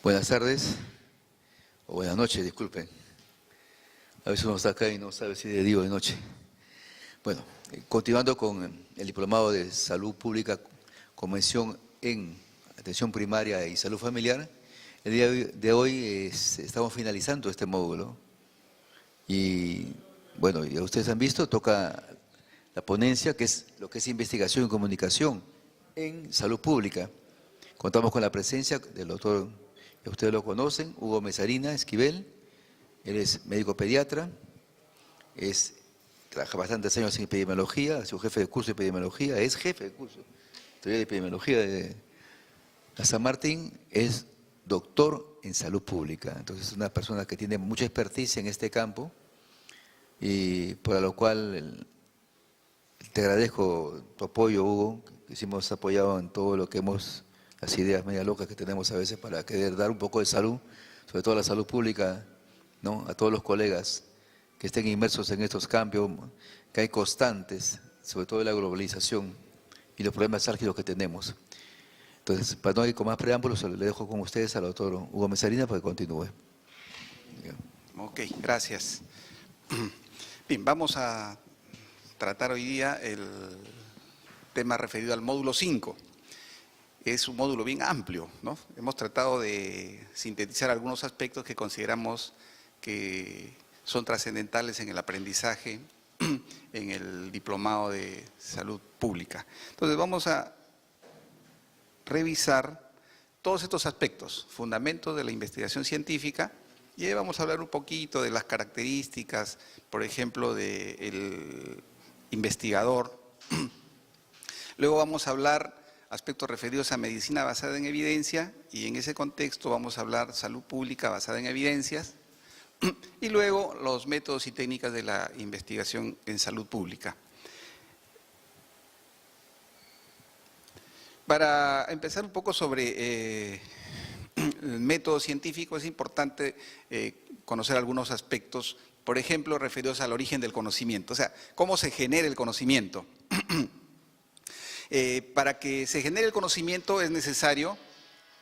Buenas tardes, o buenas noches, disculpen. A veces uno está acá y no sabe si de día o de noche. Bueno, continuando con el Diplomado de Salud Pública con mención en atención primaria y salud familiar, el día de hoy estamos finalizando este módulo. Y bueno, ya ustedes han visto, toca la ponencia, que es lo que es investigación y comunicación en salud pública. Contamos con la presencia del doctor, que ustedes lo conocen, Hugo Mesarina Esquivel. Él es médico pediatra, trabaja bastantes años en epidemiología, ha sido jefe de curso de epidemiología, es jefe de curso de teoría de epidemiología de la San Martín, es doctor en salud pública. Entonces es una persona que tiene mucha experticia en este campo y por lo cual te agradezco tu apoyo, Hugo, que sí hemos apoyado en todo lo que las ideas media locas que tenemos a veces para querer dar un poco de salud, sobre todo la salud pública, ¿no? A todos los colegas que estén inmersos en estos cambios, que hay constantes, sobre todo de la globalización y los problemas álgidos que tenemos. Entonces, para no ir con más preámbulos, le dejo con ustedes al doctor Hugo Mesarina para que continúe. Ok, gracias. Bien, vamos a tratar hoy día el tema referido al módulo 5. Es un módulo bien amplio, ¿no? Hemos tratado de sintetizar algunos aspectos que consideramos que son trascendentales en el aprendizaje en el diplomado de salud pública. Entonces vamos a revisar todos estos aspectos, fundamentos de la investigación científica, y ahí vamos a hablar un poquito de las características, por ejemplo, del investigador. Luego vamos a hablar aspectos referidos a medicina basada en evidencia, y en ese contexto vamos a hablar salud pública basada en evidencias, y luego los métodos y técnicas de la investigación en salud pública. Para empezar un poco sobre el método científico, es importante conocer algunos aspectos, por ejemplo, referidos al origen del conocimiento, o sea, cómo se genera el conocimiento. Para que se genere el conocimiento es necesario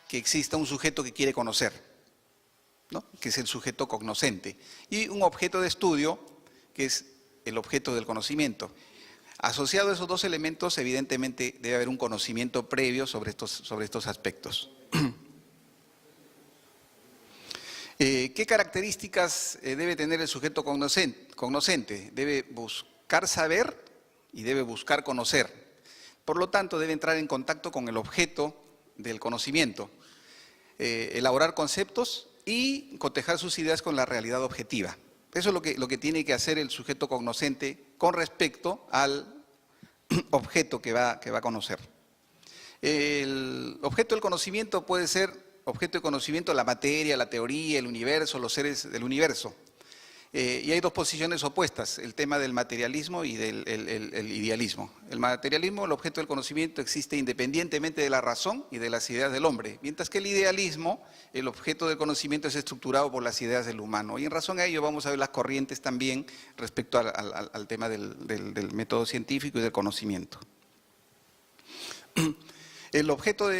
que exista un sujeto que quiere conocer, ¿no? Que es el sujeto cognoscente, y un objeto de estudio, que es el objeto del conocimiento. Asociado a esos dos elementos, evidentemente debe haber un conocimiento previo sobre estos aspectos. ¿Qué características debe tener el sujeto cognoscente? Debe buscar saber y debe buscar conocer. Por lo tanto, debe entrar en contacto con el objeto del conocimiento, elaborar conceptos y cotejar sus ideas con la realidad objetiva. Eso es lo que tiene que hacer el sujeto cognoscente con respecto al objeto que va a conocer. El objeto del conocimiento puede ser objeto de conocimiento la materia, la teoría, el universo, los seres del universo. Y hay dos posiciones opuestas, el tema del materialismo y del idealismo. El materialismo, el objeto del conocimiento, existe independientemente de la razón y de las ideas del hombre, mientras que el idealismo, el objeto del conocimiento, es estructurado por las ideas del humano. Y en razón a ello vamos a ver las corrientes también respecto al tema del método científico y del conocimiento. El objeto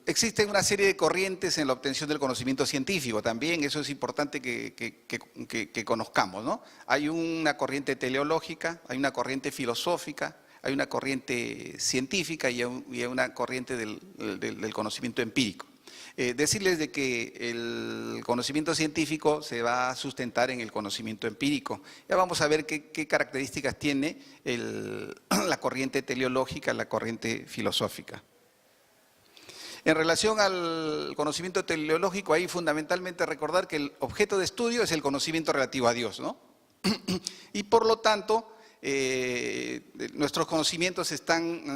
existen una serie de corrientes en la obtención del conocimiento científico también, eso es importante que conozcamos, ¿no? Hay una corriente teleológica, hay una corriente filosófica, hay una corriente científica y hay una corriente del conocimiento empírico. Decirles de que el conocimiento científico se va a sustentar en el conocimiento empírico. Ya vamos a ver qué características tiene la corriente teleológica, la corriente filosófica. En relación al conocimiento teleológico, hay fundamentalmente recordar que el objeto de estudio es el conocimiento relativo a Dios, ¿no? Y por lo tanto, nuestros conocimientos están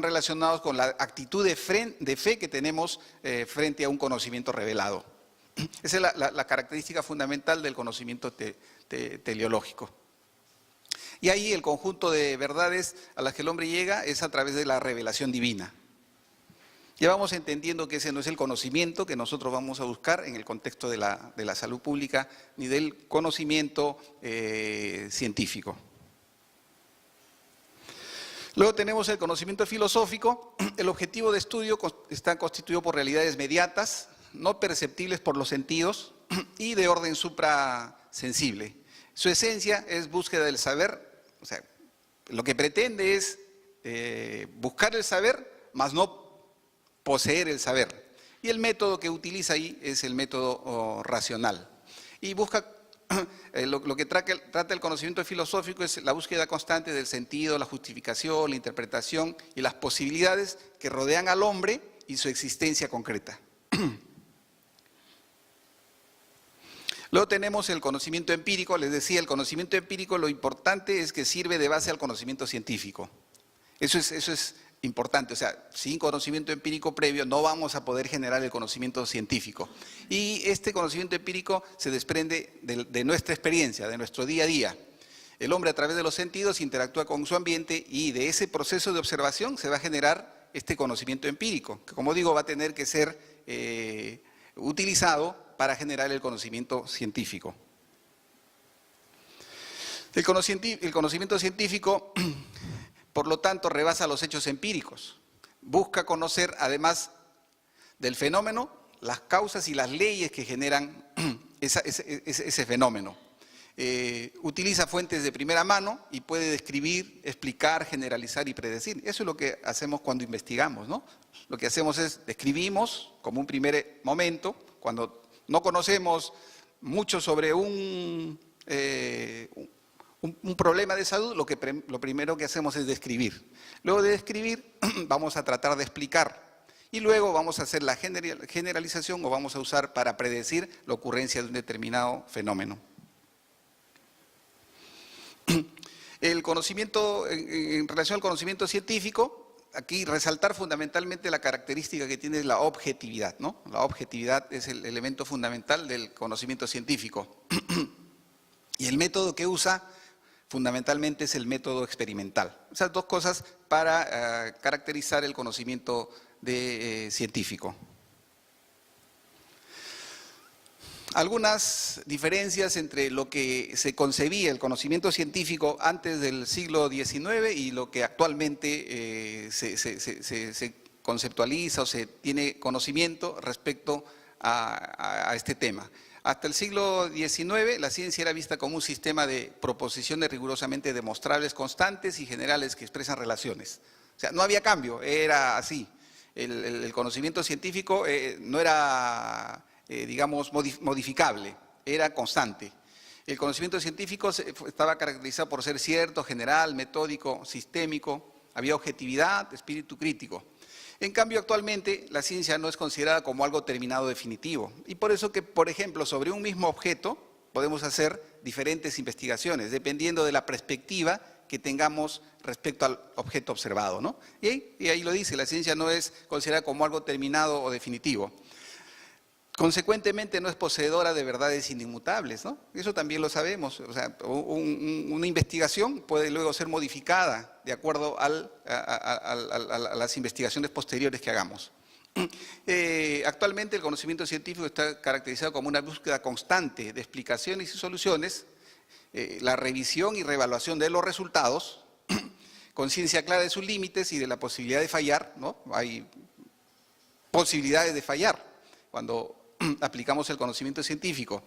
relacionados con la actitud de fe que tenemos frente a un conocimiento revelado. Esa es la característica fundamental del conocimiento teleológico. Y ahí el conjunto de verdades a las que el hombre llega es a través de la revelación divina. Ya vamos entendiendo que ese no es el conocimiento que nosotros vamos a buscar en el contexto de la salud pública, ni del conocimiento científico. Luego tenemos el conocimiento filosófico. El objetivo de estudio está constituido por realidades mediatas, no perceptibles por los sentidos y de orden suprasensible. Su esencia es búsqueda del saber, o sea, lo que pretende es buscar el saber, mas no poseer el saber. Y el método que utiliza ahí es el método racional. Y busca, lo que trata el conocimiento filosófico es la búsqueda constante del sentido, la justificación, la interpretación y las posibilidades que rodean al hombre y su existencia concreta. Luego tenemos el conocimiento empírico. Les decía, el conocimiento empírico, lo importante es que sirve de base al conocimiento científico. Eso es importante, o sea, sin conocimiento empírico previo no vamos a poder generar el conocimiento científico. Y este conocimiento empírico se desprende de nuestra experiencia, de nuestro día a día. El hombre a través de los sentidos interactúa con su ambiente y de ese proceso de observación se va a generar este conocimiento empírico, que como digo va a tener que ser utilizado para generar el conocimiento científico. El conocimiento científico, por lo tanto, rebasa los hechos empíricos. Busca conocer, además del fenómeno, las causas y las leyes que generan ese fenómeno. Utiliza fuentes de primera mano y puede describir, explicar, generalizar y predecir. Eso es lo que hacemos cuando investigamos, ¿no? Lo que hacemos es describimos como un primer momento, cuando no conocemos mucho sobre un problema de salud, lo primero que hacemos es describir. Luego de describir, vamos a tratar de explicar. Y luego vamos a hacer la generalización o vamos a usar para predecir la ocurrencia de un determinado fenómeno. El conocimiento, en relación al conocimiento científico, aquí resaltar fundamentalmente la característica que tiene la objetividad, ¿no? La objetividad es el elemento fundamental del conocimiento científico. Y el método que usa fundamentalmente es el método experimental. Esas dos cosas para caracterizar el conocimiento científico. Algunas diferencias entre lo que se concebía el conocimiento científico antes del siglo XIX y lo que actualmente se conceptualiza o se tiene conocimiento respecto a este tema. Hasta el siglo XIX la ciencia era vista como un sistema de proposiciones rigurosamente demostrables, constantes y generales que expresan relaciones. O sea, no había cambio, era así. El conocimiento científico no era digamos, modificable, era constante. El conocimiento científico estaba caracterizado por ser cierto, general, metódico, sistémico, había objetividad, espíritu crítico. En cambio, actualmente la ciencia no es considerada como algo terminado definitivo. Y por eso que, por ejemplo, sobre un mismo objeto podemos hacer diferentes investigaciones, dependiendo de la perspectiva que tengamos respecto al objeto observado, ¿no? Y ahí lo dice, la ciencia no es considerada como algo terminado o definitivo. Consecuentemente no es poseedora de verdades inmutables, ¿no? Eso también lo sabemos. O sea, una investigación puede luego ser modificada de acuerdo a las investigaciones posteriores que hagamos. Actualmente el conocimiento científico está caracterizado como una búsqueda constante de explicaciones y soluciones, la revisión y reevaluación de los resultados, conciencia clara de sus límites y de la posibilidad de fallar, ¿no? Hay posibilidades de fallar cuando aplicamos el conocimiento científico.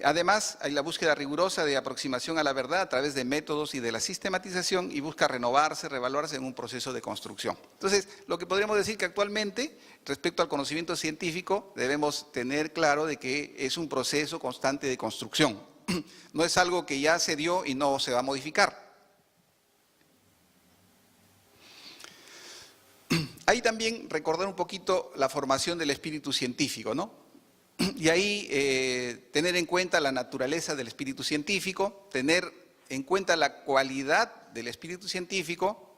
Además, hay la búsqueda rigurosa de aproximación a la verdad a través de métodos y de la sistematización y busca renovarse, reevaluarse en un proceso de construcción. Entonces, lo que podríamos decir que actualmente, respecto al conocimiento científico, debemos tener claro de que es un proceso constante de construcción. No es algo que ya se dio y no se va a modificar. Ahí también recordar un poquito la formación del espíritu científico, ¿no? Y ahí tener en cuenta la naturaleza del espíritu científico, tener en cuenta la cualidad del espíritu científico,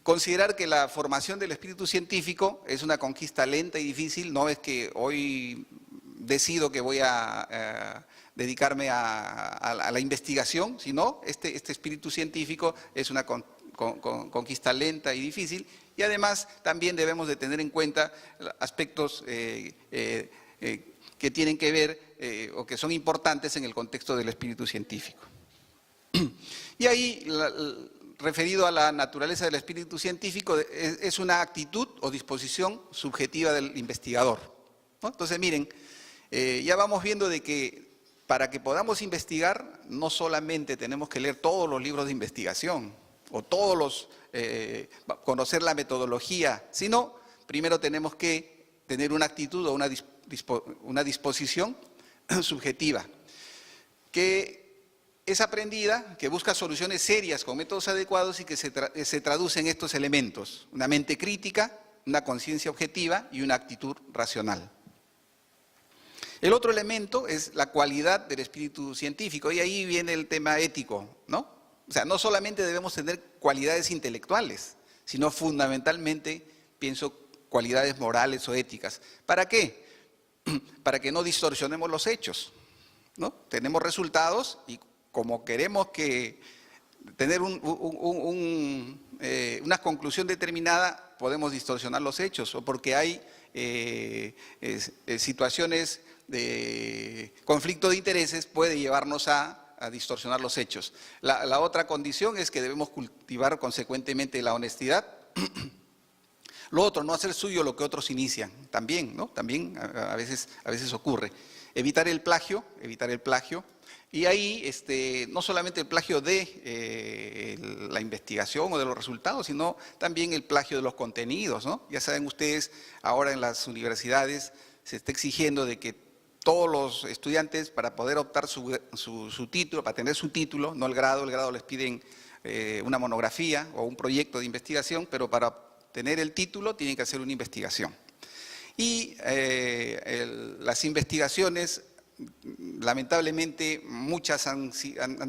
considerar que la formación del espíritu científico es una conquista lenta y difícil, no es que hoy decido que voy a dedicarme a la investigación, sino este espíritu científico es una conquista lenta y difícil. Y además también debemos de tener en cuenta aspectos que tienen que ver o que son importantes en el contexto del espíritu científico. Y ahí referido a la naturaleza del espíritu científico, es una actitud o disposición subjetiva del investigador, ¿no? Entonces, miren, ya vamos viendo de que para que podamos investigar, no solamente tenemos que leer todos los libros de investigación o conocer la metodología, sino primero tenemos que tener una actitud o una disposición subjetiva que es aprendida, que busca soluciones serias con métodos adecuados y que se traduce en estos elementos: una mente crítica, una conciencia objetiva y una actitud racional. El otro elemento es la cualidad del espíritu científico, y ahí viene el tema ético, ¿no? O sea, no solamente debemos tener cualidades intelectuales, sino fundamentalmente, pienso, cualidades morales o éticas. ¿Para qué? Para que no distorsionemos los hechos, ¿no? Tenemos resultados y como queremos tener una conclusión determinada, podemos distorsionar los hechos, o porque hay situaciones de conflicto de intereses, puede llevarnos a distorsionar los hechos. La otra condición es que debemos cultivar consecuentemente la honestidad. Lo otro, no hacer suyo lo que otros inician, también, ¿no? También a veces ocurre. Evitar el plagio. Y ahí no solamente el plagio de la investigación o de los resultados, sino también el plagio de los contenidos, ¿no? Ya saben ustedes, ahora en las universidades se está exigiendo de que todos los estudiantes, para poder optar su título, para tener su título, no el grado les piden una monografía o un proyecto de investigación, pero para tener el título tienen que hacer una investigación. Y las investigaciones, lamentablemente, muchas han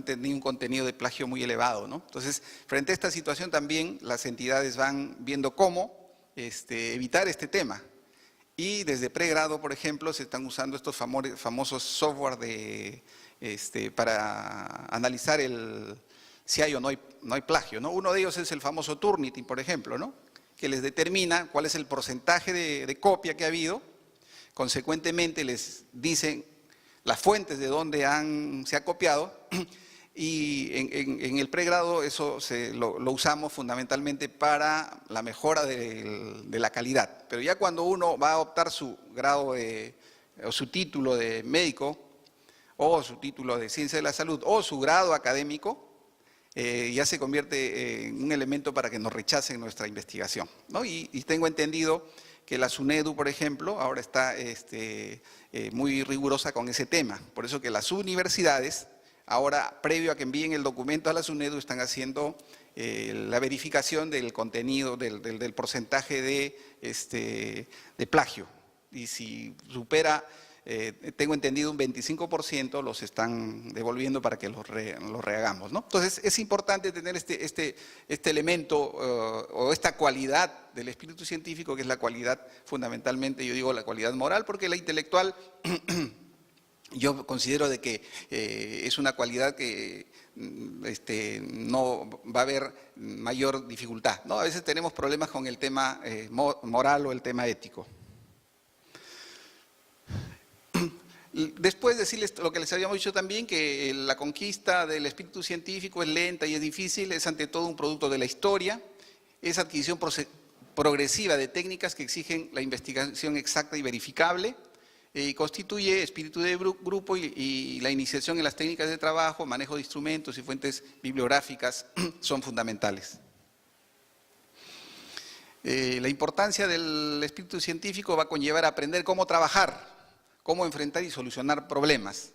tenido un contenido de plagio muy elevado, ¿no? Entonces, frente a esta situación también las entidades van viendo cómo evitar este tema. Y desde pregrado, por ejemplo, se están usando estos famosos software para analizar si hay o no hay plagio, ¿no? Uno de ellos es el famoso Turnitin, por ejemplo, ¿no? Que les determina cuál es el porcentaje de copia que ha habido. Consecuentemente les dicen las fuentes de donde se ha copiado, y en el pregrado eso lo usamos fundamentalmente para la mejora de la calidad. Pero ya cuando uno va a optar su grado o su título de médico, o su título de ciencia de la salud, o su grado académico, ya se convierte en un elemento para que nos rechacen nuestra investigación, ¿no? Y tengo entendido que la SUNEDU, por ejemplo, ahora está muy rigurosa con ese tema. Por eso que las universidades, ahora, previo a que envíen el documento a la SUNEDU, están haciendo la verificación del contenido, del porcentaje de plagio. Y si supera, tengo entendido, un 25%, los están devolviendo para que los rehagamos, ¿no? Entonces, es importante tener este elemento o esta cualidad del espíritu científico, que es la cualidad fundamentalmente, yo digo la cualidad moral, porque la intelectual yo considero de que es una cualidad que no va a haber mayor dificultad, ¿no? A veces tenemos problemas con el tema moral o el tema ético. Después decirles lo que les habíamos dicho también, que la conquista del espíritu científico es lenta y es difícil, es ante todo un producto de la historia, es adquisición progresiva de técnicas que exigen la investigación exacta y verificable, y constituye espíritu de grupo y la iniciación en las técnicas de trabajo, manejo de instrumentos y fuentes bibliográficas son fundamentales. La importancia del espíritu científico va a conllevar a aprender cómo trabajar, cómo enfrentar y solucionar problemas,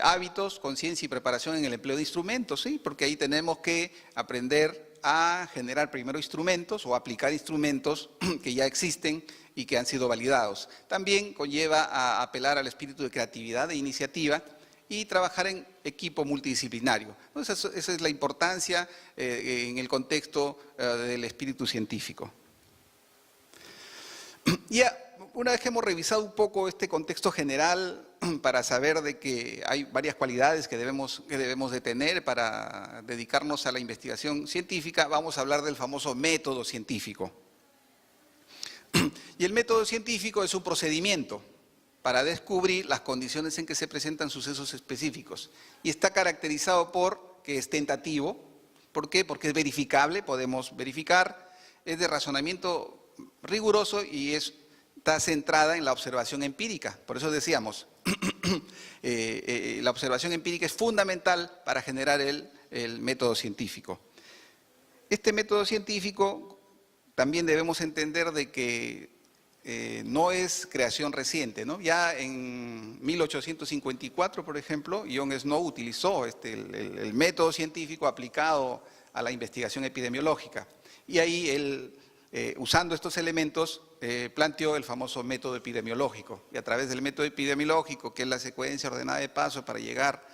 hábitos, conciencia y preparación en el empleo de instrumentos, ¿sí? Porque ahí tenemos que aprender a generar primero instrumentos o aplicar instrumentos que ya existen y que han sido validados. También conlleva a apelar al espíritu de creatividad e iniciativa y trabajar en equipo multidisciplinario. Entonces, esa es la importancia en el contexto del espíritu científico. Ya, una vez que hemos revisado un poco este contexto general para saber de que hay varias cualidades que debemos de tener para dedicarnos a la investigación científica, vamos a hablar del famoso método científico. Y el método científico es un procedimiento para descubrir las condiciones en que se presentan sucesos específicos. Y está caracterizado por que es tentativo, ¿Por qué? Porque es verificable, podemos verificar, es de razonamiento riguroso y está centrada en la observación empírica. Por eso decíamos, la observación empírica es fundamental para generar el método científico. Este método científico también debemos entender de que no es creación reciente, ¿no? Ya en 1854, por ejemplo, John Snow utilizó el método científico aplicado a la investigación epidemiológica. Y ahí él, usando estos elementos, planteó el famoso método epidemiológico. Y a través del método epidemiológico, que es la secuencia ordenada de pasos para llegar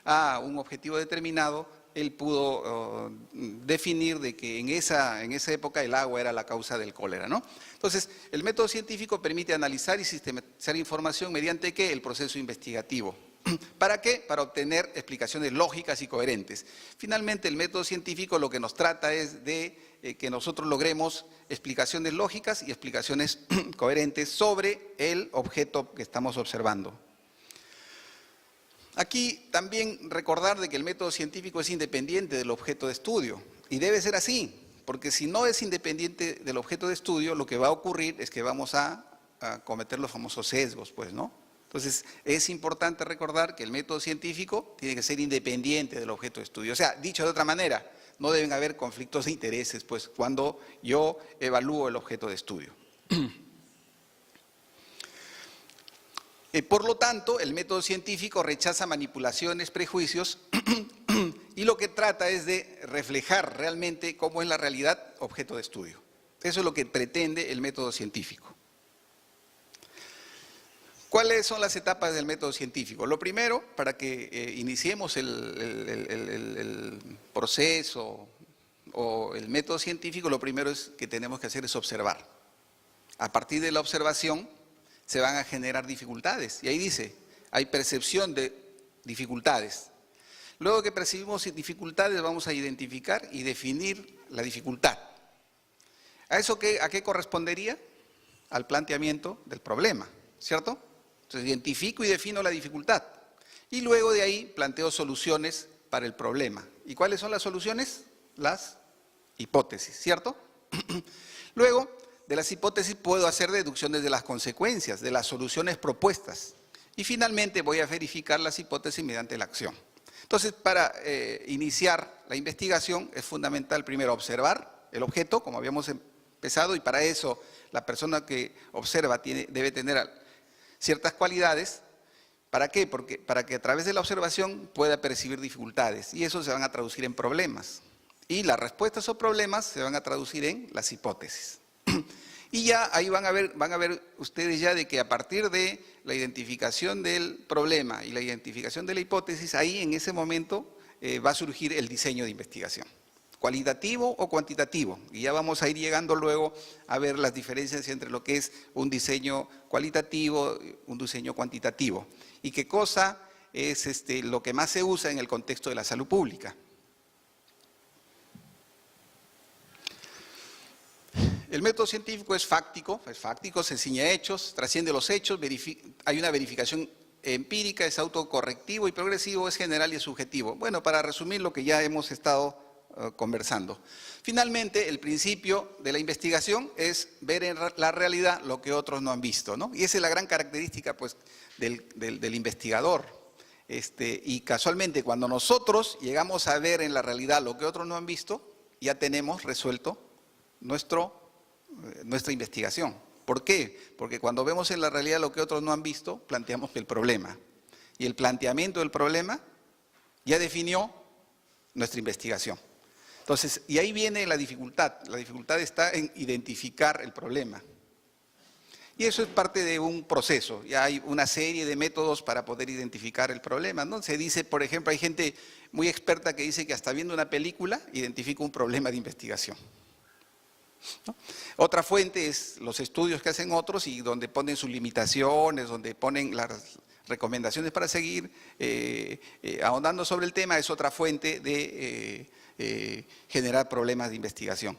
a un objetivo determinado, él pudo definir de que en esa época el agua era la causa del cólera, ¿no? Entonces, el método científico permite analizar y sistematizar información mediante ¿qué? El proceso investigativo. ¿Para qué? Para obtener explicaciones lógicas y coherentes. Finalmente, el método científico lo que nos trata es de que nosotros logremos explicaciones lógicas y explicaciones coherentes sobre el objeto que estamos observando. Aquí también recordar de que el método científico es independiente del objeto de estudio, y debe ser así, porque si no es independiente del objeto de estudio, lo que va a ocurrir es que vamos a cometer los famosos sesgos, pues, ¿no? Entonces, es importante recordar que el método científico tiene que ser independiente del objeto de estudio. O sea, dicho de otra manera, no deben haber conflictos de intereses, pues, cuando yo evalúo el objeto de estudio. Por lo tanto, el método científico rechaza manipulaciones, prejuicios y lo que trata es de reflejar realmente cómo es la realidad objeto de estudio. Eso es lo que pretende el método científico. ¿Cuáles son las etapas del método científico? Lo primero, para que iniciemos el proceso o el método científico, lo primero que tenemos que hacer es observar. A partir de la observación se van a generar dificultades. Y ahí dice, hay percepción de dificultades. Luego que percibimos dificultades, vamos a identificar y definir la dificultad. ¿A qué correspondería? Al planteamiento del problema, ¿cierto? Entonces identifico y defino la dificultad. Y luego de ahí planteo soluciones para el problema. ¿Y cuáles son las soluciones? Las hipótesis, ¿cierto? Luego, de las hipótesis puedo hacer deducciones de las consecuencias, de las soluciones propuestas. Y finalmente voy a verificar las hipótesis mediante la acción. Entonces, para iniciar la investigación es fundamental primero observar el objeto, como habíamos empezado, y para eso la persona que observa debe tener ciertas cualidades. ¿Para qué? Para que a través de la observación pueda percibir dificultades, y eso se van a traducir en problemas. Y las respuestas o problemas se van a traducir en las hipótesis. Y ya ahí van a ver ustedes ya de que a partir de la identificación del problema y la identificación de la hipótesis, ahí en ese momento va a surgir el diseño de investigación. Cualitativo o cuantitativo. Y ya vamos a ir llegando luego a ver las diferencias entre lo que es un diseño cualitativo, un diseño cuantitativo. Y qué cosa es lo que más se usa en el contexto de la salud pública. El método científico es fáctico, se ciñe a hechos, trasciende los hechos, hay una verificación empírica, es autocorrectivo y progresivo, es general y es subjetivo. Bueno, para resumir lo que ya hemos estado conversando. Finalmente, el principio de la investigación es ver en la realidad lo que otros no han visto, ¿no? Y esa es la gran característica, pues, del investigador. Y casualmente, cuando nosotros llegamos a ver en la realidad lo que otros no han visto, ya tenemos resuelto nuestra investigación. ¿Por qué? Porque cuando vemos en la realidad lo que otros no han visto, planteamos el problema. Y el planteamiento del problema ya definió nuestra investigación. Entonces, y ahí viene la dificultad. La dificultad está en identificar el problema. Y eso es parte de un proceso. Ya hay una serie de métodos para poder identificar el problema, ¿no? Se dice, por ejemplo, hay gente muy experta que dice que hasta viendo una película identifica un problema de investigación, ¿no? Otra fuente es los estudios que hacen otros y donde ponen sus limitaciones, donde ponen las recomendaciones para seguir ahondando sobre el tema, es otra fuente de generar problemas de investigación.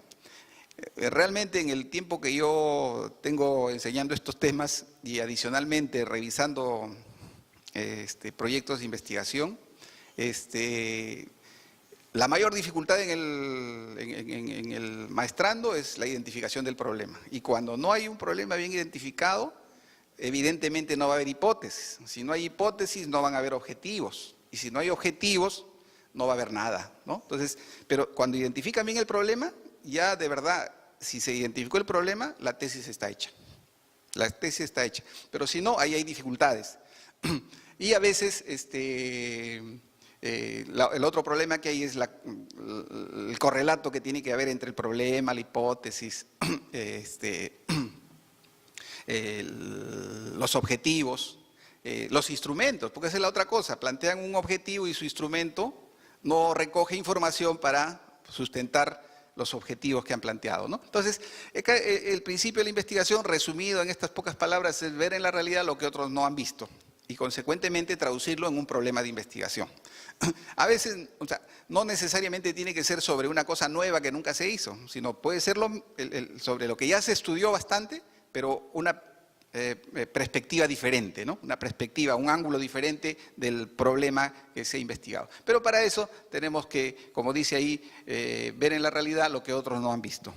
Realmente en el tiempo que yo tengo enseñando estos temas y adicionalmente revisando proyectos de investigación, La mayor dificultad en el maestrando es la identificación del problema. Y cuando no hay un problema bien identificado, evidentemente no va a haber hipótesis. Si no hay hipótesis, no van a haber objetivos. Y si no hay objetivos, no va a haber nada, ¿no? Entonces, pero cuando identifican bien el problema, ya de verdad, si se identificó el problema, la tesis está hecha. La tesis está hecha. Pero si no, ahí hay dificultades. Y a veces, el otro problema que hay es el correlato que tiene que haber entre el problema, la hipótesis, los objetivos, los instrumentos, porque esa es la otra cosa, plantean un objetivo y su instrumento no recoge información para sustentar los objetivos que han planteado, ¿no? Entonces, el principio de la investigación, resumido en estas pocas palabras, es ver en la realidad lo que otros no han visto y consecuentemente traducirlo en un problema de investigación. A veces, o sea, no necesariamente tiene que ser sobre una cosa nueva que nunca se hizo, sino puede ser sobre lo que ya se estudió bastante, pero una perspectiva diferente, ¿no? Una perspectiva, un ángulo diferente del problema que se ha investigado. Pero para eso tenemos que, como dice ahí, ver en la realidad lo que otros no han visto.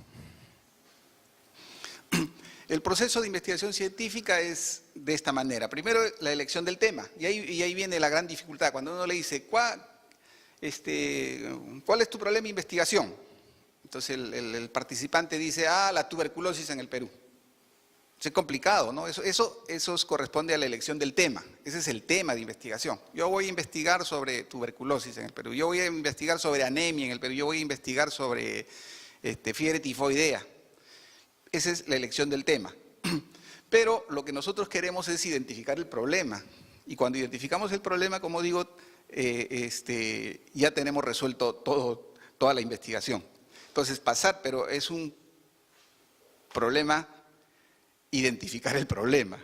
El proceso de investigación científica es de esta manera. Primero, la elección del tema. Y ahí viene la gran dificultad. Cuando uno le dice, ¿cuál es tu problema de investigación? Entonces el participante dice, la tuberculosis en el Perú. Es complicado, ¿no? Eso corresponde a la elección del tema. Ese es el tema de investigación. Yo voy a investigar sobre tuberculosis en el Perú. Yo voy a investigar sobre anemia en el Perú. Yo voy a investigar sobre fiebre tifoidea. Esa es la elección del tema. Pero lo que nosotros queremos es identificar el problema. Y cuando identificamos el problema, como digo, ya tenemos resuelto toda la investigación. Entonces, pero es un problema identificar el problema,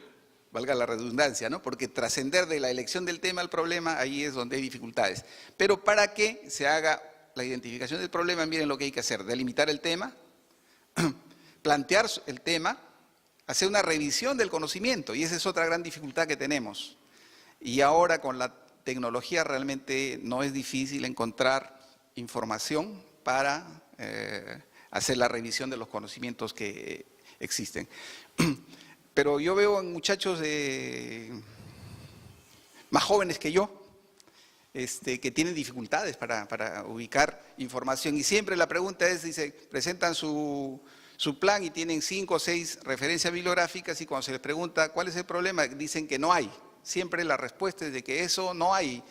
valga la redundancia, ¿no? Porque trascender de la elección del tema al problema, ahí es donde hay dificultades. Pero para que se haga la identificación del problema, miren lo que hay que hacer: delimitar el tema, plantear el tema, hacer una revisión del conocimiento, y esa es otra gran dificultad que tenemos. Y ahora con la tecnología realmente no es difícil encontrar información para hacer la revisión de los conocimientos que existen. Pero yo veo en muchachos más jóvenes que yo, que tienen dificultades para ubicar información, y siempre la pregunta es, dice, presentan su plan y tienen 5 o 6 referencias bibliográficas, y cuando se les pregunta cuál es el problema, dicen que no hay. Siempre la respuesta es de que eso no hay,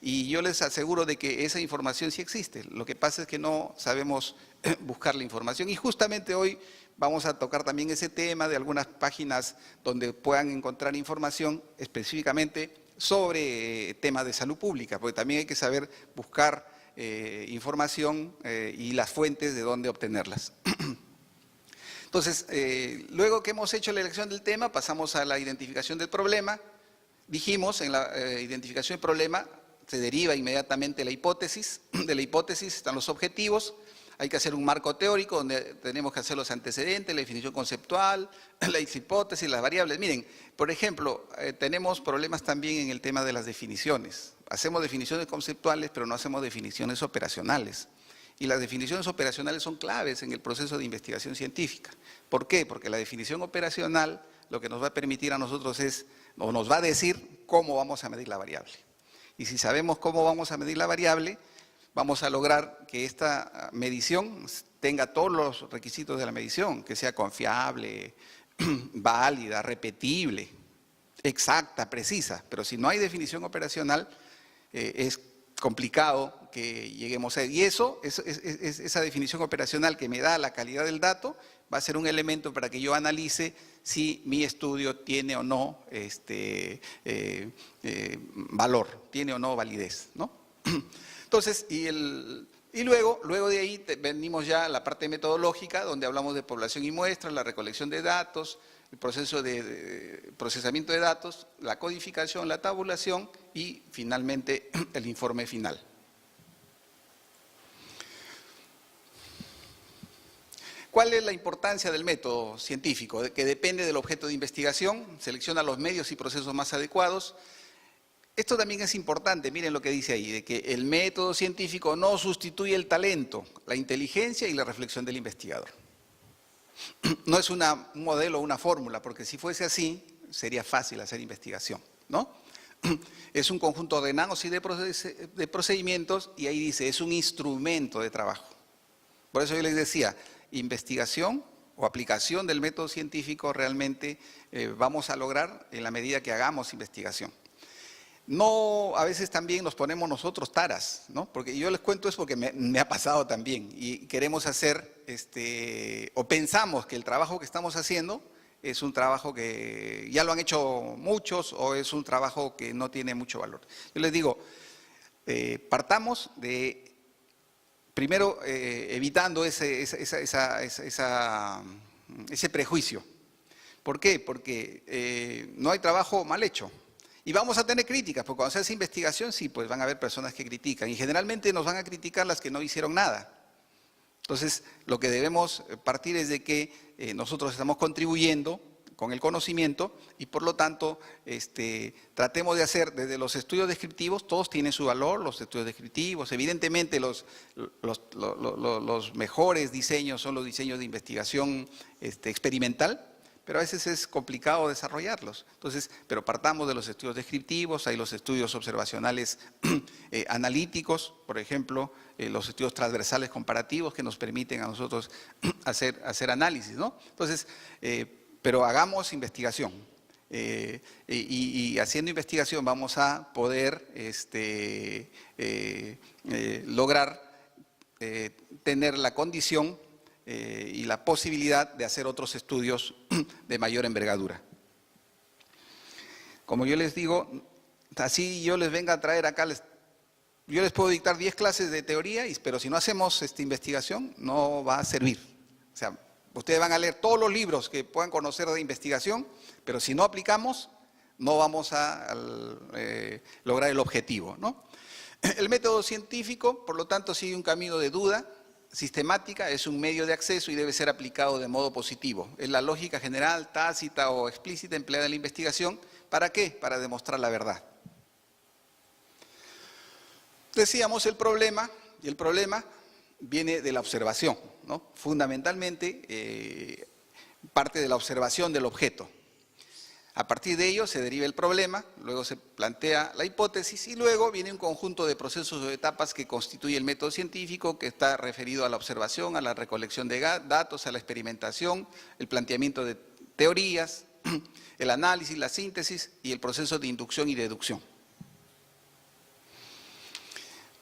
y yo les aseguro de que esa información sí existe. Lo que pasa es que no sabemos buscar la información, y justamente hoy vamos a tocar también ese tema de algunas páginas donde puedan encontrar información específicamente sobre temas de salud pública, porque también hay que saber buscar información y las fuentes de dónde obtenerlas. Entonces, luego que hemos hecho la elección del tema, pasamos a la identificación del problema. Dijimos, en la identificación del problema se deriva inmediatamente la hipótesis. De la hipótesis están los objetivos. Hay que hacer un marco teórico donde tenemos que hacer los antecedentes, la definición conceptual, la hipótesis, las variables. Miren, por ejemplo, tenemos problemas también en el tema de las definiciones. Hacemos definiciones conceptuales, pero no hacemos definiciones operacionales. Y las definiciones operacionales son claves en el proceso de investigación científica. ¿Por qué? Porque la definición operacional lo que nos va a permitir a nosotros es, o nos va a decir cómo vamos a medir la variable. Y si sabemos cómo vamos a medir la variable, vamos a lograr que esta medición tenga todos los requisitos de la medición, que sea confiable, válida, repetible, exacta, precisa. Pero si no hay definición operacional, es complicado que lleguemos a... Y esa definición operacional que me da la calidad del dato va a ser un elemento para que yo analice si mi estudio tiene o no valor, tiene o no validez, ¿no? Entonces, y luego de ahí venimos ya a la parte metodológica, donde hablamos de población y muestras, la recolección de datos, el proceso de procesamiento de datos, la codificación, la tabulación y finalmente el informe final. ¿Cuál es la importancia del método científico? Que depende del objeto de investigación, selecciona los medios y procesos más adecuados, Esto también es importante, miren lo que dice ahí, de que el método científico no sustituye el talento, la inteligencia y la reflexión del investigador. No es un modelo o una fórmula, porque si fuese así, sería fácil hacer investigación, ¿no? Es un conjunto ordenado de procedimientos y ahí dice, es un instrumento de trabajo. Por eso yo les decía, investigación o aplicación del método científico realmente vamos a lograr en la medida que hagamos investigación. No, a veces también nos ponemos nosotros taras, ¿no? Porque yo les cuento eso porque me ha pasado también y queremos hacer, o pensamos que el trabajo que estamos haciendo es un trabajo que ya lo han hecho muchos o es un trabajo que no tiene mucho valor. Yo les digo, partamos de, primero, evitando ese prejuicio. ¿Por qué? Porque no hay trabajo mal hecho. Y vamos a tener críticas, porque cuando se hace investigación, sí, pues van a haber personas que critican. Y generalmente nos van a criticar las que no hicieron nada. Entonces, lo que debemos partir es de que nosotros estamos contribuyendo con el conocimiento y por lo tanto tratemos de hacer desde los estudios descriptivos, todos tienen su valor, los estudios descriptivos, evidentemente los mejores diseños son los diseños de investigación experimental, pero a veces es complicado desarrollarlos. Entonces, pero partamos de los estudios descriptivos, hay los estudios observacionales analíticos, por ejemplo, los estudios transversales comparativos que nos permiten a nosotros hacer análisis, ¿no? Entonces, pero hagamos investigación. Y haciendo investigación vamos a poder lograr tener la condición y la posibilidad de hacer otros estudios de mayor envergadura. Como yo les digo, así yo les venga a traer acá, yo les puedo dictar 10 clases de teoría, pero si no hacemos investigación no va a servir. O sea, ustedes van a leer todos los libros que puedan conocer de investigación, pero si no aplicamos no vamos a lograr el objetivo, ¿no? El método científico, por lo tanto, sigue un camino de duda sistemática, es un medio de acceso y debe ser aplicado de modo positivo. Es la lógica general, tácita o explícita empleada en la investigación. ¿Para qué? Para demostrar la verdad. Decíamos el problema, y el problema viene de la observación, ¿no? Fundamentalmente parte de la observación del objeto. A partir de ello se deriva el problema, luego se plantea la hipótesis y luego viene un conjunto de procesos o etapas que constituye el método científico que está referido a la observación, a la recolección de datos, a la experimentación, el planteamiento de teorías, el análisis, la síntesis y el proceso de inducción y deducción.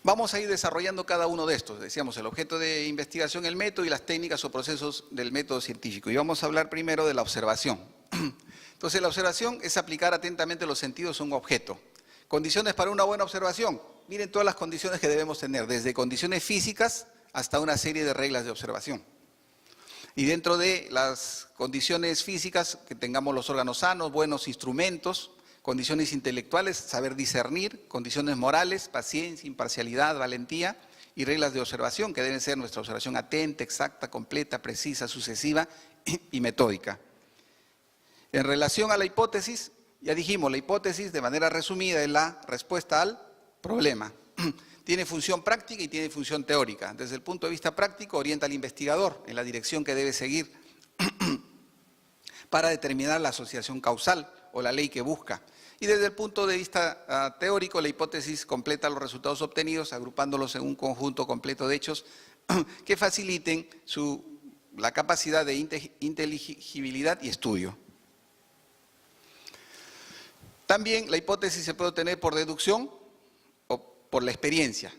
Vamos a ir desarrollando cada uno de estos, decíamos el objeto de investigación, el método y las técnicas o procesos del método científico. Y vamos a hablar primero de la observación. Entonces la observación es aplicar atentamente los sentidos a un objeto. Condiciones para una buena observación. Miren todas las condiciones que debemos tener, desde condiciones físicas hasta una serie de reglas de observación. Y dentro de las condiciones físicas, que tengamos los órganos sanos, buenos instrumentos, condiciones intelectuales, saber discernir, condiciones morales, paciencia, imparcialidad, valentía y reglas de observación, que deben ser nuestra observación atenta, exacta, completa, precisa, sucesiva y metódica. En relación a la hipótesis, ya dijimos, la hipótesis de manera resumida es la respuesta al problema. Tiene función práctica y tiene función teórica. Desde el punto de vista práctico orienta al investigador en la dirección que debe seguir para determinar la asociación causal o la ley que busca. Y desde el punto de vista teórico, la hipótesis completa los resultados obtenidos agrupándolos en un conjunto completo de hechos que faciliten la capacidad de inteligibilidad y estudio. También la hipótesis se puede obtener por deducción o por la experiencia.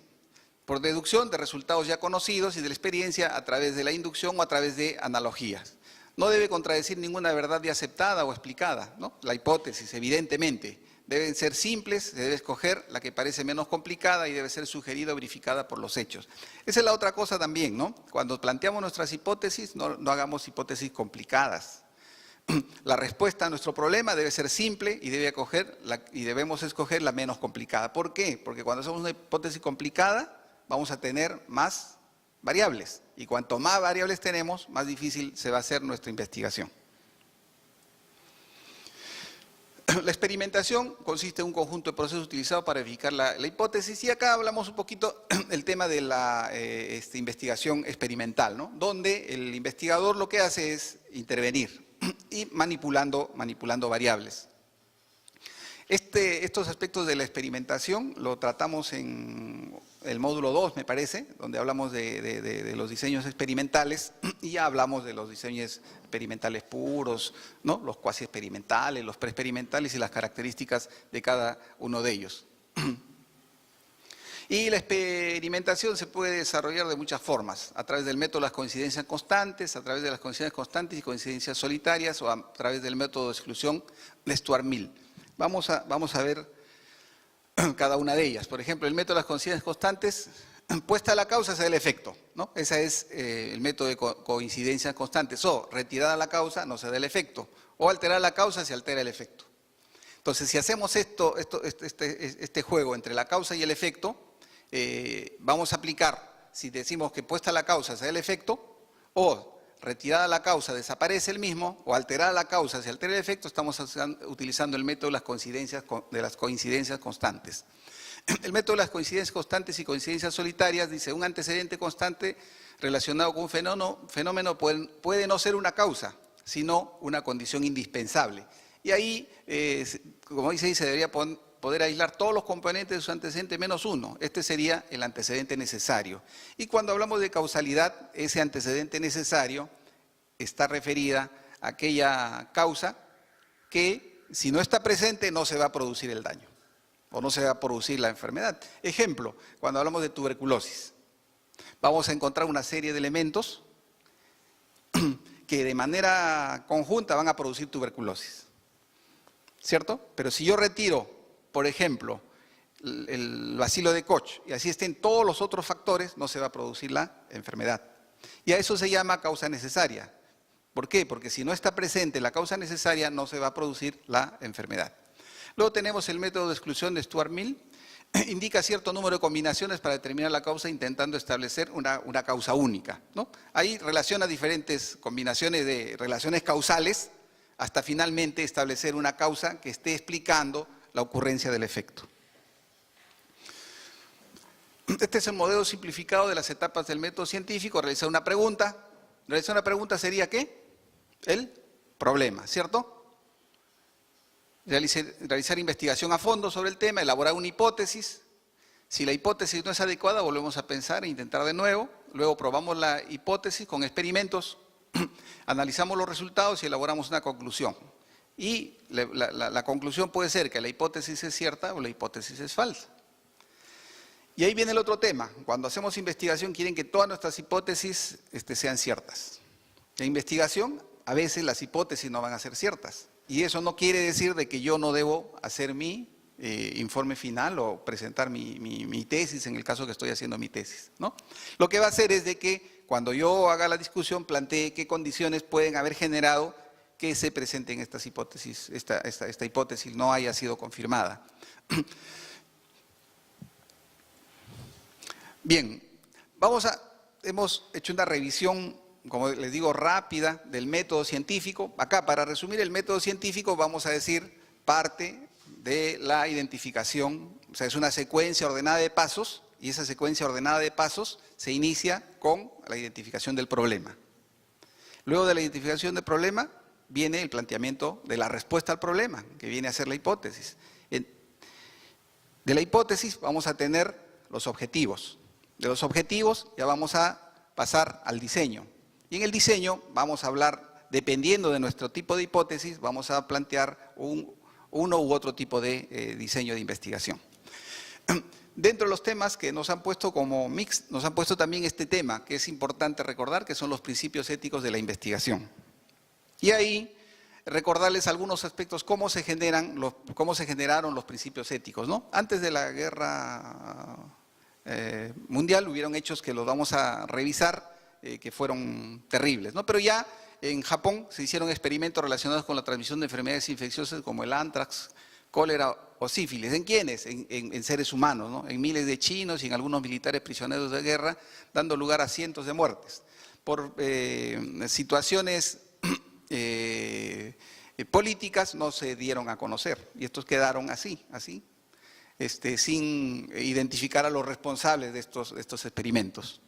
Por deducción de resultados ya conocidos y de la experiencia a través de la inducción o a través de analogías. No debe contradecir ninguna verdad ya aceptada o explicada, ¿no? La hipótesis, evidentemente. Deben ser simples, se debe escoger la que parece menos complicada y debe ser sugerida o verificada por los hechos. Esa es la otra cosa también, ¿no? Cuando planteamos nuestras hipótesis, no hagamos hipótesis complicadas. La respuesta a nuestro problema debe ser simple y debemos escoger la menos complicada. ¿Por qué? Porque cuando hacemos una hipótesis complicada vamos a tener más variables y cuanto más variables tenemos, más difícil se va a hacer nuestra investigación. La experimentación consiste en un conjunto de procesos utilizados para verificar la hipótesis, y acá hablamos un poquito del tema de la investigación experimental, ¿no? Donde el investigador lo que hace es intervenir y manipulando variables. Estos aspectos de la experimentación lo tratamos en el módulo 2, me parece, donde hablamos de los diseños experimentales, y ya hablamos de los diseños experimentales puros, ¿no? Los cuasi experimentales, los preexperimentales y las características de cada uno de ellos. Y la experimentación se puede desarrollar de muchas formas, a través del método de las coincidencias constantes, a través de las coincidencias constantes y coincidencias solitarias, o a través del método de exclusión de Stuart-Mill. Vamos a ver cada una de ellas. Por ejemplo, el método de las coincidencias constantes, puesta la causa se da el efecto, ¿no? Ese es el método de coincidencias constantes. O retirada la causa no se da el efecto, o alterada la causa se altera el efecto. Entonces, si hacemos este juego entre la causa y el efecto, vamos a aplicar, si decimos que puesta la causa se da el efecto, o retirada la causa desaparece el mismo, o alterada la causa se altera el efecto, estamos utilizando el método de las coincidencias constantes. El método de las coincidencias constantes y coincidencias solitarias dice: un antecedente constante relacionado con un fenómeno puede no ser una causa, sino una condición indispensable. Y ahí, como dice ahí, se debería poder aislar todos los componentes de su antecedente menos uno. Este sería el antecedente necesario. Y cuando hablamos de causalidad, ese antecedente necesario está referida a aquella causa que, si no está presente, no se va a producir el daño o no se va a producir la enfermedad. Ejemplo, cuando hablamos de tuberculosis, vamos a encontrar una serie de elementos que de manera conjunta van a producir tuberculosis, ¿cierto? Pero si yo retiro, por ejemplo, el bacilo de Koch, y así estén todos los otros factores, no se va a producir la enfermedad. Y a eso se llama causa necesaria. ¿Por qué? Porque si no está presente la causa necesaria, no se va a producir la enfermedad. Luego tenemos el método de exclusión de Stuart-Mill. Indica cierto número de combinaciones para determinar la causa, intentando establecer una causa única, ¿no? Ahí relaciona diferentes combinaciones de relaciones causales hasta finalmente establecer una causa que esté explicando la ocurrencia del efecto. Este es el modelo simplificado de las etapas del método científico. Realizar una pregunta. Realizar una pregunta sería ¿qué? El problema, ¿cierto? Realizar investigación a fondo sobre el tema, elaborar una hipótesis. Si la hipótesis no es adecuada, volvemos a pensar e intentar de nuevo. Luego probamos la hipótesis con experimentos, analizamos los resultados y elaboramos una conclusión. Y la conclusión puede ser que la hipótesis es cierta o la hipótesis es falsa. Y ahí viene el otro tema. Cuando hacemos investigación quieren que todas nuestras hipótesis sean ciertas. En investigación, a veces las hipótesis no van a ser ciertas. Y eso no quiere decir de que yo no debo hacer mi informe final o presentar mi tesis, en el caso que estoy haciendo mi tesis, ¿no? Lo que va a hacer es de que cuando yo haga la discusión plantee qué condiciones pueden haber generado que se presenten estas hipótesis, esta hipótesis no haya sido confirmada. Bien, hemos hecho una revisión, como les digo, rápida del método científico. Acá, para resumir el método científico, vamos a decir parte de la identificación, o sea, es una secuencia ordenada de pasos, y esa secuencia ordenada de pasos se inicia con la identificación del problema. Luego de la identificación del problema, viene el planteamiento de la respuesta al problema, que viene a ser la hipótesis. De la hipótesis vamos a tener los objetivos. De los objetivos ya vamos a pasar al diseño. Y en el diseño vamos a hablar, dependiendo de nuestro tipo de hipótesis, vamos a plantear uno u otro tipo de diseño de investigación. Dentro de los temas que nos han puesto como mix, nos han puesto también este tema, que es importante recordar, que son los principios éticos de la investigación. Y ahí recordarles algunos aspectos, cómo se generaron los principios éticos, ¿no? Antes de la guerra mundial hubieron hechos que los vamos a revisar, que fueron terribles, ¿no? Pero ya en Japón se hicieron experimentos relacionados con la transmisión de enfermedades infecciosas como el anthrax, cólera o sífilis. ¿En quiénes? En seres humanos, ¿no? En miles de chinos y en algunos militares prisioneros de guerra, dando lugar a cientos de muertes por situaciones políticas no se dieron a conocer y estos quedaron así, sin identificar a los responsables de estos experimentos.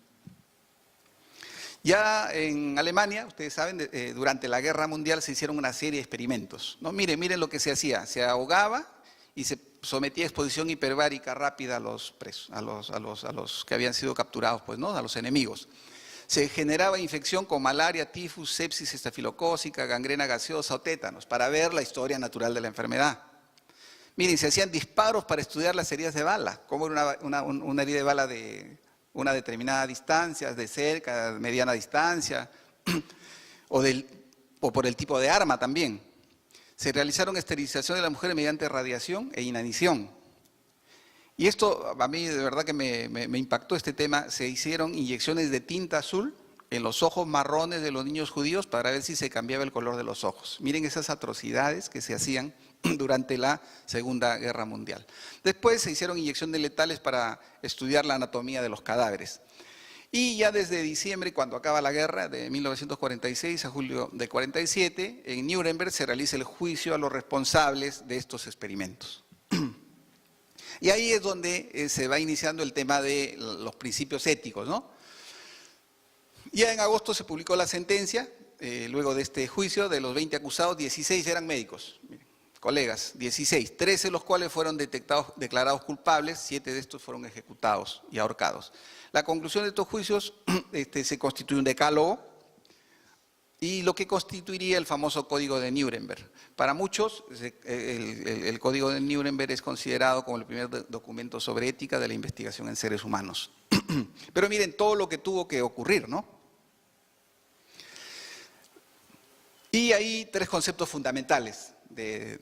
Ya en Alemania, ustedes saben, durante la Guerra Mundial se hicieron una serie de experimentos, ¿no? Miren lo que se hacía, se ahogaba y se sometía a exposición hiperbárica rápida a los presos, a los que habían sido capturados, pues, ¿no? A los enemigos. Se generaba infección con malaria, tifus, sepsis estafilocócica, gangrena gaseosa o tétanos, para ver la historia natural de la enfermedad. Miren, se hacían disparos para estudiar las heridas de bala, cómo era una herida de bala de una determinada distancia, de cerca, de mediana distancia, o por el tipo de arma también. Se realizaron esterilización de las mujeres mediante radiación e inanición. Y esto a mí de verdad que me impactó este tema. Se hicieron inyecciones de tinta azul en los ojos marrones de los niños judíos para ver si se cambiaba el color de los ojos. Miren esas atrocidades que se hacían durante la Segunda Guerra Mundial. Después se hicieron inyecciones letales para estudiar la anatomía de los cadáveres. Y ya desde diciembre, cuando acaba la guerra, de 1946 a julio de 47, en Nuremberg se realiza el juicio a los responsables de estos experimentos. Y ahí es donde se va iniciando el tema de los principios éticos, ¿no? Ya en agosto se publicó la sentencia, luego de este juicio, de los 20 acusados, 16 eran médicos, miren, colegas, 16, 13 de los cuales fueron declarados culpables, 7 de estos fueron ejecutados y ahorcados. La conclusión de estos juicios se constituye un decálogo y lo que constituiría el famoso Código de Nuremberg. Para muchos, el Código de Nuremberg es considerado como el primer documento sobre ética de la investigación en seres humanos. Pero miren todo lo que tuvo que ocurrir, ¿no? Y hay 3 conceptos fundamentales de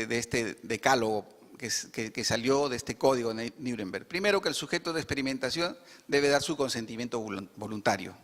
este decálogo que salió de este código de Nuremberg. Primero, que el sujeto de experimentación debe dar su consentimiento voluntario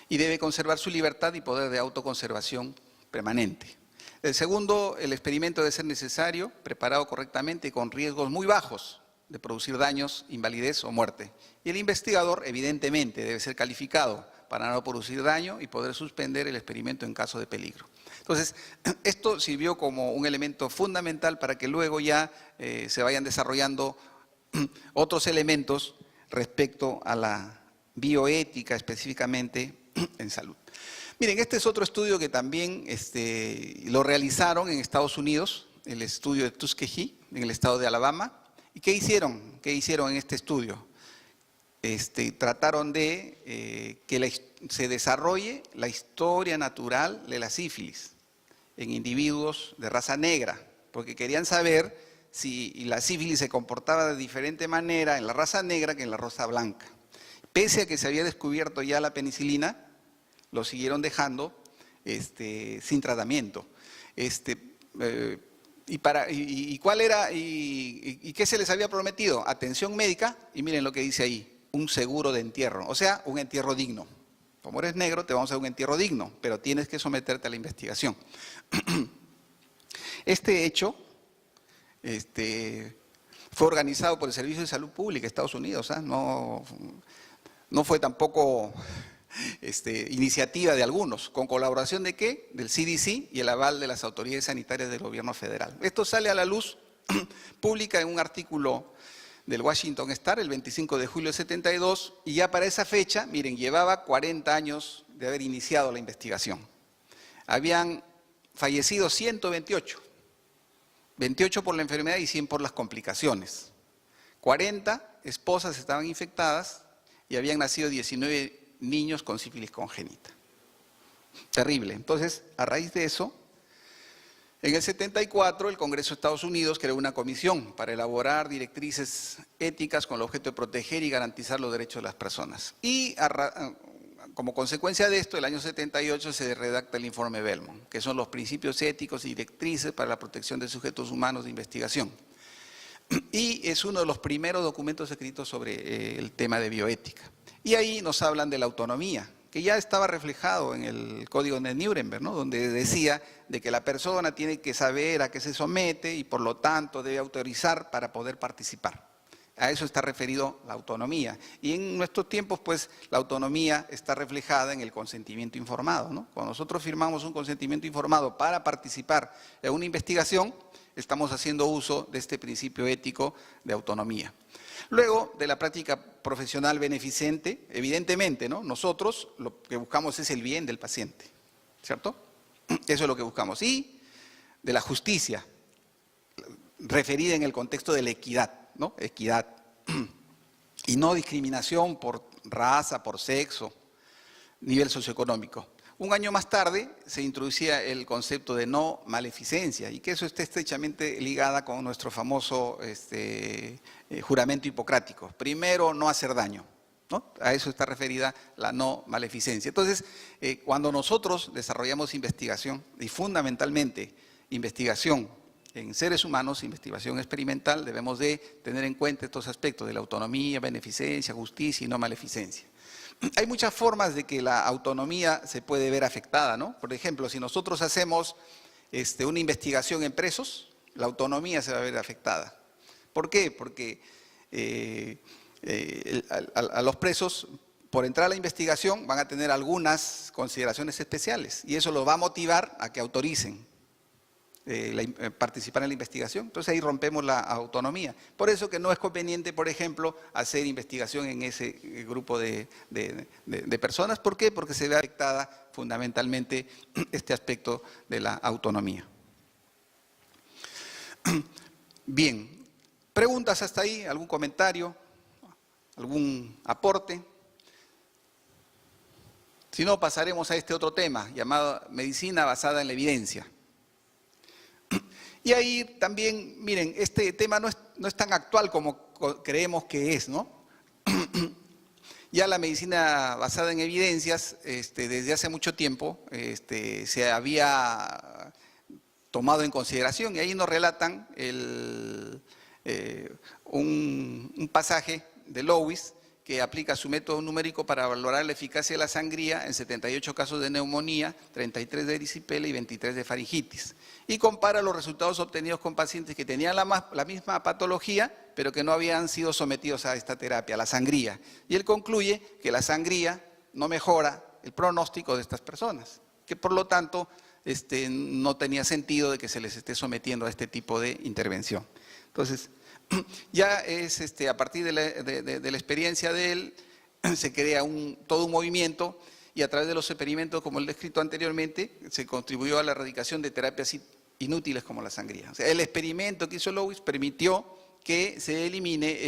y debe conservar su libertad y poder de autoconservación permanente. El segundo, el experimento debe ser necesario, preparado correctamente y con riesgos muy bajos de producir daños, invalidez o muerte. Y el investigador, evidentemente, debe ser calificado para no producir daño y poder suspender el experimento en caso de peligro. Entonces, esto sirvió como un elemento fundamental para que luego ya se vayan desarrollando otros elementos respecto a la bioética específicamente en salud. Miren, este es otro estudio que también lo realizaron en Estados Unidos, el estudio de Tuskegee, en el estado de Alabama. ¿Y qué hicieron? ¿Qué hicieron en este estudio? Trataron de que se desarrolle la historia natural de la sífilis en individuos de raza negra, porque querían saber si la sífilis se comportaba de diferente manera en la raza negra que en la raza blanca. Pese a que se había descubierto ya la penicilina, lo siguieron dejando sin tratamiento. ¿Y cuál era? ¿Y qué se les había prometido? Atención médica, y miren lo que dice ahí. Un seguro de entierro, o sea, un entierro digno. Como eres negro, te vamos a dar un entierro digno, pero tienes que someterte a la investigación. Este hecho fue organizado por el Servicio de Salud Pública de Estados Unidos, ¿eh? No fue tampoco iniciativa de algunos, con colaboración ¿de qué? Del CDC y el aval de las autoridades sanitarias del gobierno federal. Esto sale a la luz pública en un artículo del Washington Star, el 25 de julio de 72, y ya para esa fecha, miren, llevaba 40 años de haber iniciado la investigación. Habían fallecido 128, 28 por la enfermedad y 100 por las complicaciones. 40 esposas estaban infectadas y habían nacido 19 niños con sífilis congénita. Terrible. Entonces, a raíz de eso, en el 74, el Congreso de Estados Unidos creó una comisión para elaborar directrices éticas con el objeto de proteger y garantizar los derechos de las personas. Y como consecuencia de esto, el año 78 se redacta el informe Belmont, que son los principios éticos y directrices para la protección de sujetos humanos de investigación. Y es uno de los primeros documentos escritos sobre el tema de bioética. Y ahí nos hablan de la autonomía, que ya estaba reflejado en el Código de Nuremberg, ¿no? Donde decía de que la persona tiene que saber a qué se somete y por lo tanto debe autorizar para poder participar. A eso está referido la autonomía. Y en nuestros tiempos, pues, la autonomía está reflejada en el consentimiento informado, ¿no? Cuando nosotros firmamos un consentimiento informado para participar en una investigación, estamos haciendo uso de este principio ético de autonomía. Luego, de la práctica profesional beneficente, evidentemente, ¿no? Nosotros lo que buscamos es el bien del paciente, ¿cierto? Eso es lo que buscamos. Y de la justicia, referida en el contexto de la equidad, ¿no? Equidad y no discriminación por raza, por sexo, nivel socioeconómico. Un año más tarde se introducía el concepto de no maleficencia y que eso está estrechamente ligada con nuestro famoso juramento hipocrático. Primero, no hacer daño, ¿no? A eso está referida la no maleficencia. Entonces, cuando nosotros desarrollamos investigación y fundamentalmente investigación en seres humanos, investigación experimental, debemos de tener en cuenta estos aspectos de la autonomía, beneficencia, justicia y no maleficencia. Hay muchas formas de que la autonomía se puede ver afectada, ¿no? Por ejemplo, si nosotros hacemos una investigación en presos, la autonomía se va a ver afectada. ¿Por qué? Porque a los presos, por entrar a la investigación, van a tener algunas consideraciones especiales y eso los va a motivar a que autoricen participar en la investigación. Entonces ahí rompemos la autonomía. Por eso que no es conveniente, por ejemplo, hacer investigación en ese grupo de personas. ¿Por qué? Porque se ve afectada fundamentalmente este aspecto de la autonomía. Bien, ¿preguntas hasta ahí? ¿Algún comentario? ¿Algún aporte? Si no, pasaremos a este otro tema llamado medicina basada en la evidencia. Y ahí también, miren, este tema no es tan actual como creemos que es, ¿no? Ya la medicina basada en evidencias, desde hace mucho tiempo, se había tomado en consideración y ahí nos relatan un pasaje de Lewis que aplica su método numérico para valorar la eficacia de la sangría en 78 casos de neumonía, 33 de erisipela y 23 de faringitis. Y compara los resultados obtenidos con pacientes que tenían la misma patología, pero que no habían sido sometidos a esta terapia, a la sangría. Y él concluye que la sangría no mejora el pronóstico de estas personas, que por lo tanto no tenía sentido de que se les esté sometiendo a este tipo de intervención. Entonces, ya es a partir de la experiencia de él, se crea todo un movimiento y a través de los experimentos, como el descrito anteriormente, se contribuyó a la erradicación de terapias inútiles como la sangría. O sea, el experimento que hizo Lewis permitió que se elimine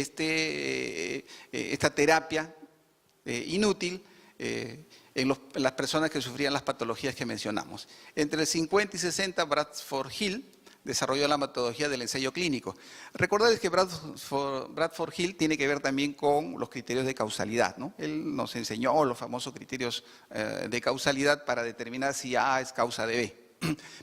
esta terapia inútil en las personas que sufrían las patologías que mencionamos. Entre el 50 y 60, Bradford Hill desarrolló la metodología del ensayo clínico. Recordarles que Bradford Hill tiene que ver también con los criterios de causalidad, ¿no? Él nos enseñó los famosos criterios de causalidad para determinar si A es causa de B.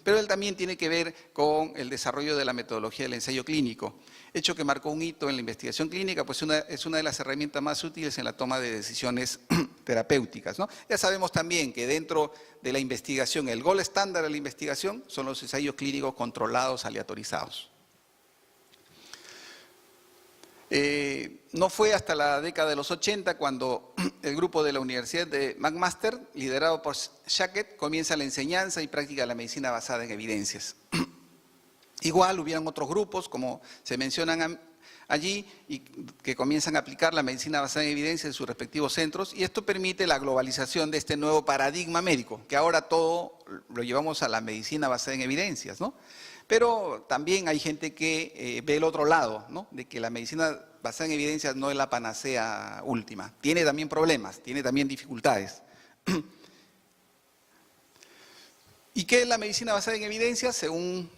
Pero él también tiene que ver con el desarrollo de la metodología del ensayo clínico, hecho que marcó un hito en la investigación clínica, pues es una de las herramientas más útiles en la toma de decisiones terapéuticas, ¿no? Ya sabemos también que dentro de la investigación, el gold estándar de la investigación son los ensayos clínicos controlados, aleatorizados. No fue hasta la década de los 80 cuando el grupo de la Universidad de McMaster, liderado por Shackett, comienza la enseñanza y práctica de la medicina basada en evidencias. Igual hubieron otros grupos, como se mencionan allí, y que comienzan a aplicar la medicina basada en evidencias en sus respectivos centros, y esto permite la globalización de este nuevo paradigma médico, que ahora todo lo llevamos a la medicina basada en evidencias, ¿no? Pero también hay gente que ve el otro lado, ¿no? De que la medicina basada en evidencias no es la panacea última. Tiene también problemas, tiene también dificultades. ¿Y qué es la medicina basada en evidencias? Según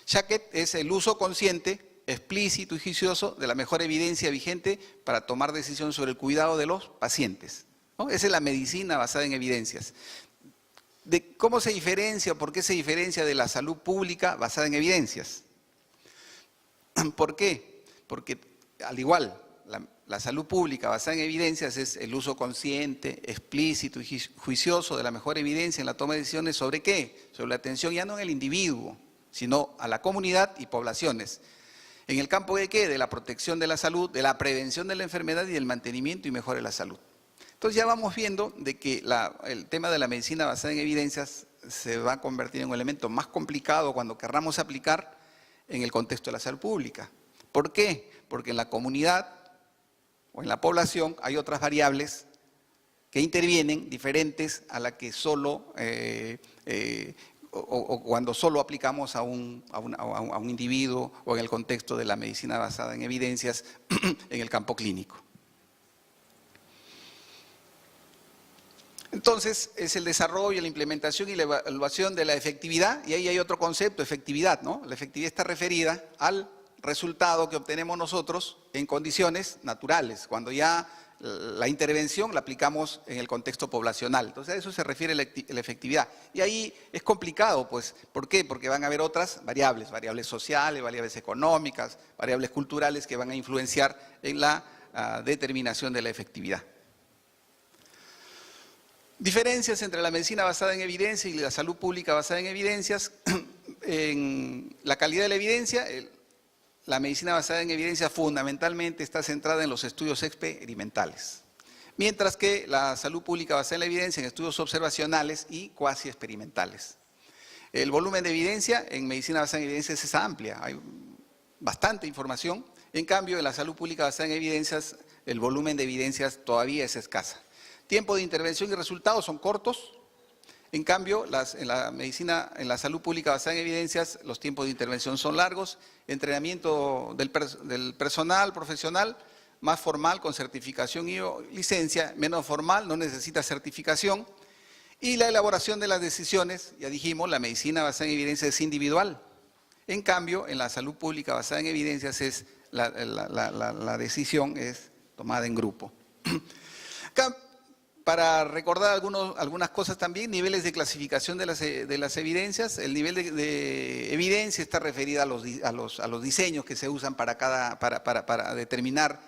Shackett, es el uso consciente, explícito y juicioso de la mejor evidencia vigente para tomar decisiones sobre el cuidado de los pacientes, ¿no? Esa es la medicina basada en evidencias. ¿De cómo se diferencia, por qué se diferencia de la salud pública basada en evidencias? ¿Por qué? Porque al igual, la salud pública basada en evidencias es el uso consciente, explícito y juicioso de la mejor evidencia en la toma de decisiones ¿sobre qué? Sobre la atención ya no en el individuo, sino a la comunidad y poblaciones. En el campo de ¿qué? De la protección de la salud, de la prevención de la enfermedad y del mantenimiento y mejora de la salud. Entonces ya vamos viendo de que el tema de la medicina basada en evidencias se va a convertir en un elemento más complicado cuando querramos aplicar en el contexto de la salud pública. ¿Por qué? Porque en la comunidad o en la población hay otras variables que intervienen diferentes a la que solo, o cuando solo aplicamos a un individuo o en el contexto de la medicina basada en evidencias en el campo clínico. Entonces, es el desarrollo, la implementación y la evaluación de la efectividad, y ahí hay otro concepto, efectividad, ¿no? La efectividad está referida al resultado que obtenemos nosotros en condiciones naturales, cuando ya la intervención la aplicamos en el contexto poblacional. Entonces a eso se refiere la efectividad. Y ahí es complicado, pues, ¿por qué? Porque van a haber otras variables, variables sociales, variables económicas, variables culturales que van a influenciar en la determinación de la efectividad. Diferencias entre la medicina basada en evidencia y la salud pública basada en evidencias. En la calidad de la evidencia, la medicina basada en evidencia fundamentalmente está centrada en los estudios experimentales, mientras que la salud pública basada en la evidencia en estudios observacionales y cuasi experimentales. El volumen de evidencia en medicina basada en evidencias es amplia, hay bastante información, en cambio en la salud pública basada en evidencias el volumen de evidencias todavía es escasa. Tiempo de intervención y resultados son cortos. En cambio, en la salud pública basada en evidencias, los tiempos de intervención son largos. Entrenamiento del personal profesional, más formal, con certificación y licencia, menos formal, no necesita certificación. Y la elaboración de las decisiones, ya dijimos, la medicina basada en evidencias es individual. En cambio, en la salud pública basada en evidencias, la decisión es tomada en grupo. Acá, para recordar algunas cosas también, niveles de clasificación de las evidencias. El nivel de evidencia está referido a los diseños que se usan para determinar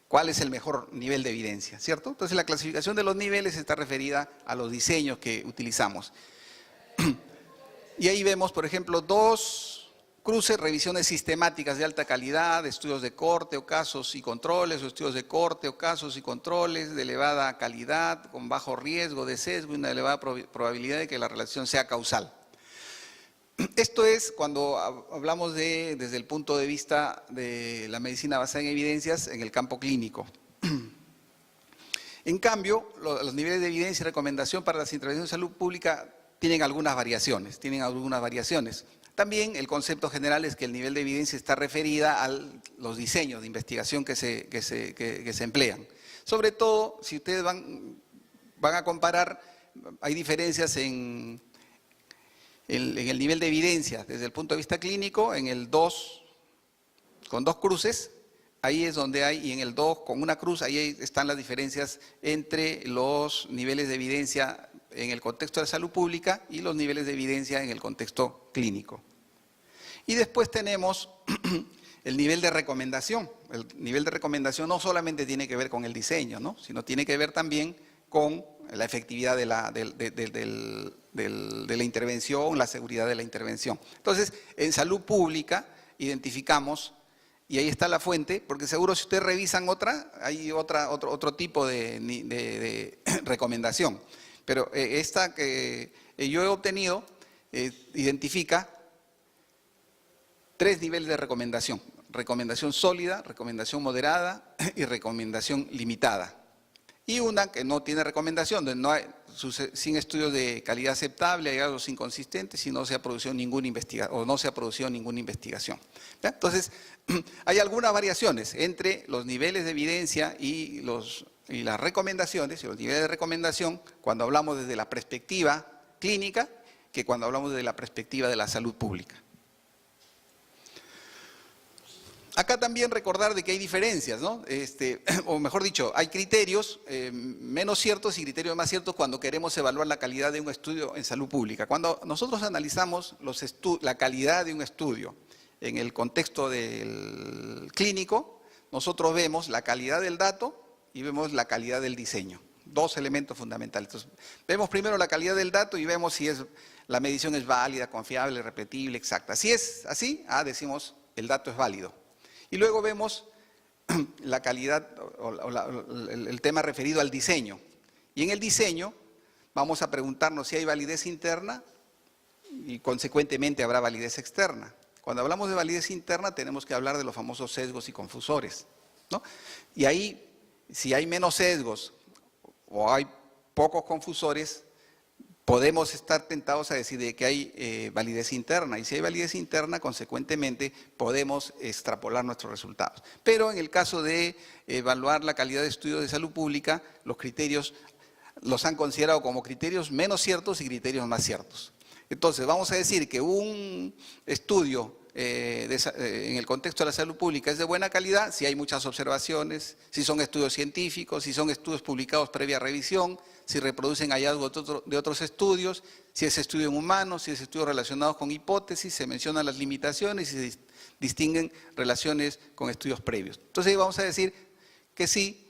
cuál es el mejor nivel de evidencia, ¿cierto? Entonces la clasificación de los niveles está referida a los diseños que utilizamos. Y ahí vemos, por ejemplo, 2 cruces, revisiones sistemáticas de alta calidad, estudios de corte o casos y controles, o estudios de corte o casos y controles de elevada calidad, con bajo riesgo de sesgo y una elevada probabilidad de que la relación sea causal. Esto es cuando hablamos desde el punto de vista de la medicina basada en evidencias en el campo clínico. En cambio, los niveles de evidencia y recomendación para las intervenciones de salud pública tienen algunas variaciones, También el concepto general es que el nivel de evidencia está referida a los diseños de investigación que se emplean. Sobre todo, si ustedes van a comparar, hay diferencias en el nivel de evidencia desde el punto de vista clínico, en el 2, con 2 cruces, ahí es donde hay, y en el 2 con una cruz, ahí están las diferencias entre los niveles de evidencia en el contexto de la salud pública y los niveles de evidencia en el contexto clínico. Y después tenemos el nivel de recomendación. El nivel de recomendación no solamente tiene que ver con el diseño, ¿no? Sino tiene que ver también con la efectividad de la intervención, la seguridad de la intervención. Entonces, en salud pública identificamos, y ahí está la fuente, porque seguro si ustedes revisan hay otro tipo de recomendación. Pero esta que yo he obtenido identifica 3 niveles de recomendación. Recomendación sólida, recomendación moderada y recomendación limitada. Y una que no tiene recomendación, donde no hay, sin estudios de calidad aceptable, hay hallazgos inconsistentes y no se ha producido ninguna investigación. ¿Ya? Entonces, hay algunas variaciones entre los niveles de evidencia y las recomendaciones, y los niveles de recomendación, cuando hablamos desde la perspectiva clínica, que cuando hablamos desde la perspectiva de la salud pública. Acá también recordar de que hay diferencias, ¿no? O mejor dicho, hay criterios menos ciertos y criterios más ciertos cuando queremos evaluar la calidad de un estudio en salud pública. Cuando nosotros analizamos la calidad de un estudio en el contexto del clínico, nosotros vemos la calidad del dato y vemos la calidad del diseño. 2 elementos fundamentales. Entonces, vemos primero la calidad del dato y vemos si la medición es válida, confiable, repetible, exacta. Si es así, decimos el dato es válido. Y luego vemos la calidad el tema referido al diseño. Y en el diseño vamos a preguntarnos si hay validez interna y consecuentemente habrá validez externa. Cuando hablamos de validez interna tenemos que hablar de los famosos sesgos y confusores, ¿no? Y ahí, si hay menos sesgos o hay pocos confusores, podemos estar tentados a decir de que hay validez interna. Y si hay validez interna, consecuentemente, podemos extrapolar nuestros resultados. Pero en el caso de evaluar la calidad de estudios de salud pública, los criterios los han considerado como criterios menos ciertos y criterios más ciertos. Entonces, vamos a decir que un estudio en el contexto de la salud pública es de buena calidad si hay muchas observaciones, si son estudios científicos, si son estudios publicados previa revisión, si reproducen hallazgos de otros estudios, si es estudio en humanos, si es estudios relacionados con hipótesis, se mencionan las limitaciones y se distinguen relaciones con estudios previos. Entonces, vamos a decir que sí,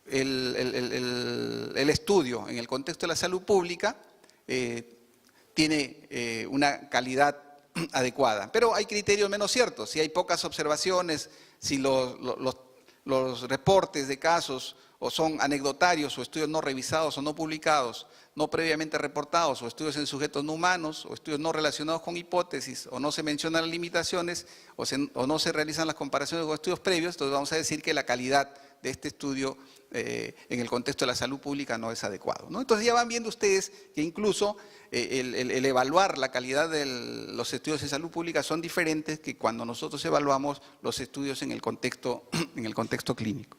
el estudio en el contexto de la salud pública tiene una calidad adecuada. Pero hay criterios menos ciertos. Si hay pocas observaciones, si los reportes de casos o son anecdotarios o estudios no revisados o no publicados, no previamente reportados, o estudios en sujetos no humanos, o estudios no relacionados con hipótesis, o no se mencionan las limitaciones, o no se realizan las comparaciones con estudios previos, entonces vamos a decir que la calidad de este estudio en el contexto de la salud pública no es adecuado, ¿no? Entonces ya van viendo ustedes que incluso el evaluar la calidad de los estudios de salud pública son diferentes que cuando nosotros evaluamos los estudios en el contexto clínico.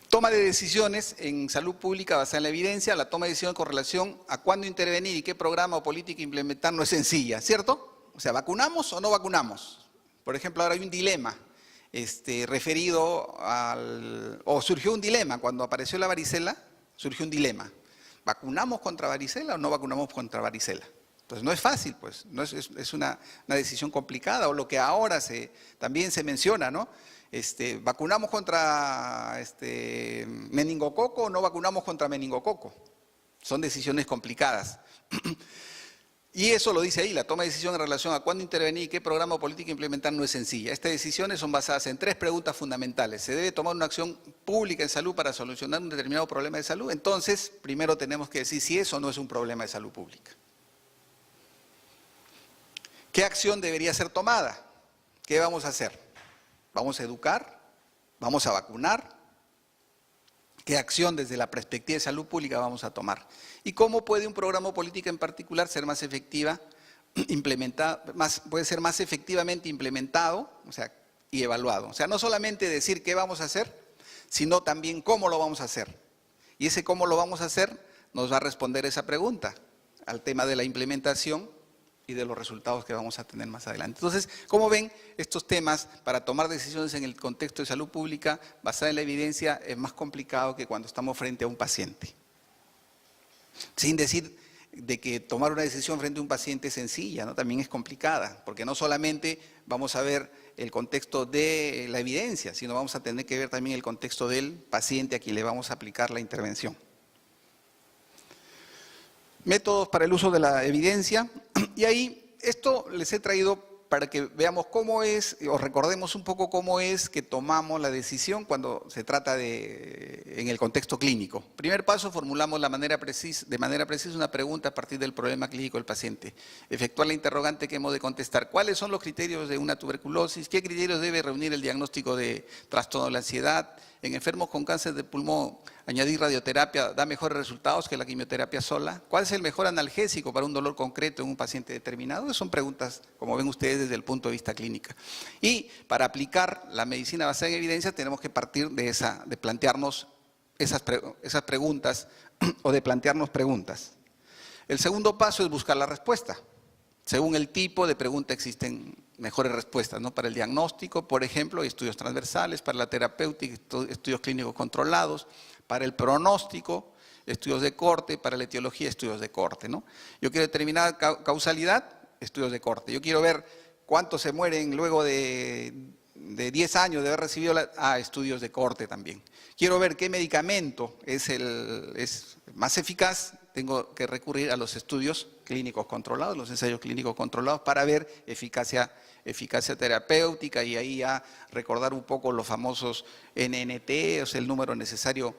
Toma de decisiones en salud pública basada en la evidencia. La toma de decisión con relación a cuándo intervenir y qué programa o política implementar no es sencilla, ¿cierto? O sea, ¿vacunamos o no vacunamos? Por ejemplo, ahora hay un dilema referido o surgió un dilema, cuando apareció la varicela, surgió un dilema. ¿Vacunamos contra varicela o no vacunamos contra varicela? Entonces no es fácil, pues, no es una decisión complicada, o lo que ahora también se menciona, ¿no? ¿Vacunamos contra meningococo o no vacunamos contra meningococo? Son decisiones complicadas. Y eso lo dice ahí, la toma de decisión en relación a cuándo intervenir y qué programa o política implementar no es sencilla. Estas decisiones son basadas en 3 preguntas fundamentales. ¿Se debe tomar una acción pública en salud para solucionar un determinado problema de salud? Entonces, primero tenemos que decir si eso no es un problema de salud pública. ¿Qué acción debería ser tomada? ¿Qué vamos a hacer? ¿Vamos a educar? ¿Vamos a vacunar? ¿Qué acción desde la perspectiva de salud pública vamos a tomar? ¿Y cómo puede un programa o política en particular ser más efectiva, puede ser más efectivamente implementado, o sea, y evaluado? O sea, no solamente decir qué vamos a hacer, sino también cómo lo vamos a hacer. Y ese cómo lo vamos a hacer nos va a responder esa pregunta al tema de la implementación y de los resultados que vamos a tener más adelante. Entonces, como ven, estos temas para tomar decisiones en el contexto de salud pública basada en la evidencia es más complicado que cuando estamos frente a un paciente. Sin decir de que tomar una decisión frente a un paciente es sencilla, ¿no? También es complicada, porque no solamente vamos a ver el contexto de la evidencia, sino vamos a tener que ver también el contexto del paciente a quien le vamos a aplicar la intervención. Métodos para el uso de la evidencia, y ahí esto les he traído para que veamos cómo es, o recordemos un poco cómo es que tomamos la decisión cuando se trata en el contexto clínico. Primer paso, formulamos de manera precisa una pregunta a partir del problema clínico del paciente. Efectuar la interrogante que hemos de contestar. ¿Cuáles son los criterios de una tuberculosis? ¿Qué criterios debe reunir el diagnóstico de trastorno de la ansiedad? En enfermos con cáncer de pulmón, añadir radioterapia da mejores resultados que la quimioterapia sola. ¿Cuál es el mejor analgésico para un dolor concreto en un paciente determinado? Son preguntas, como ven ustedes, desde el punto de vista clínica. Y para aplicar la medicina basada en evidencia tenemos que partir de plantearnos esas preguntas o de plantearnos preguntas. El segundo paso es buscar la respuesta. Según el tipo de pregunta existen mejores respuestas, ¿no? Para el diagnóstico, por ejemplo, hay estudios transversales, para la terapéutica, estudios clínicos controlados, para el pronóstico, estudios de corte, para la etiología, estudios de corte, ¿no? Yo quiero determinar causalidad, estudios de corte. Yo quiero ver cuántos se mueren luego de 10 años de haber recibido estudios de corte también. Quiero ver qué medicamento es más eficaz, tengo que recurrir a los estudios clínicos controlados para ver eficacia terapéutica, y ahí a recordar un poco los famosos NNT, o sea, el número necesario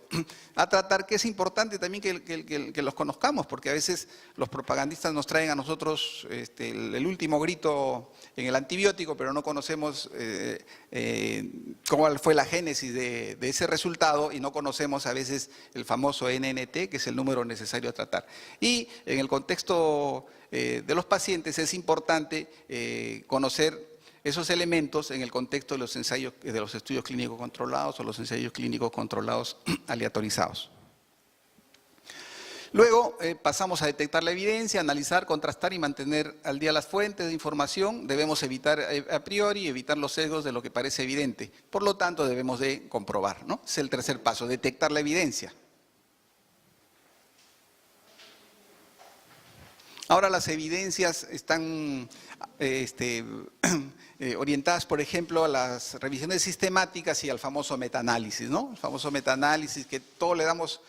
a tratar, que es importante también que los conozcamos, porque a veces los propagandistas nos traen a nosotros el último grito en el antibiótico, pero no conocemos cuál fue la génesis de ese resultado, y no conocemos a veces el famoso NNT, que es el número necesario a tratar. Y en el contexto de los pacientes es importante conocer esos elementos en el contexto de los ensayos, de los estudios clínicos controlados o los ensayos clínicos controlados aleatorizados. Luego pasamos a detectar la evidencia, analizar, contrastar y mantener al día las fuentes de información. Debemos evitar a priori, evitar los sesgos de lo que parece evidente. Por lo tanto, debemos de comprobar, ¿no? Es el tercer paso, detectar la evidencia. Ahora las evidencias están orientadas, por ejemplo, a las revisiones sistemáticas y al famoso metaanálisis, ¿no? El famoso metaanálisis que todos le damos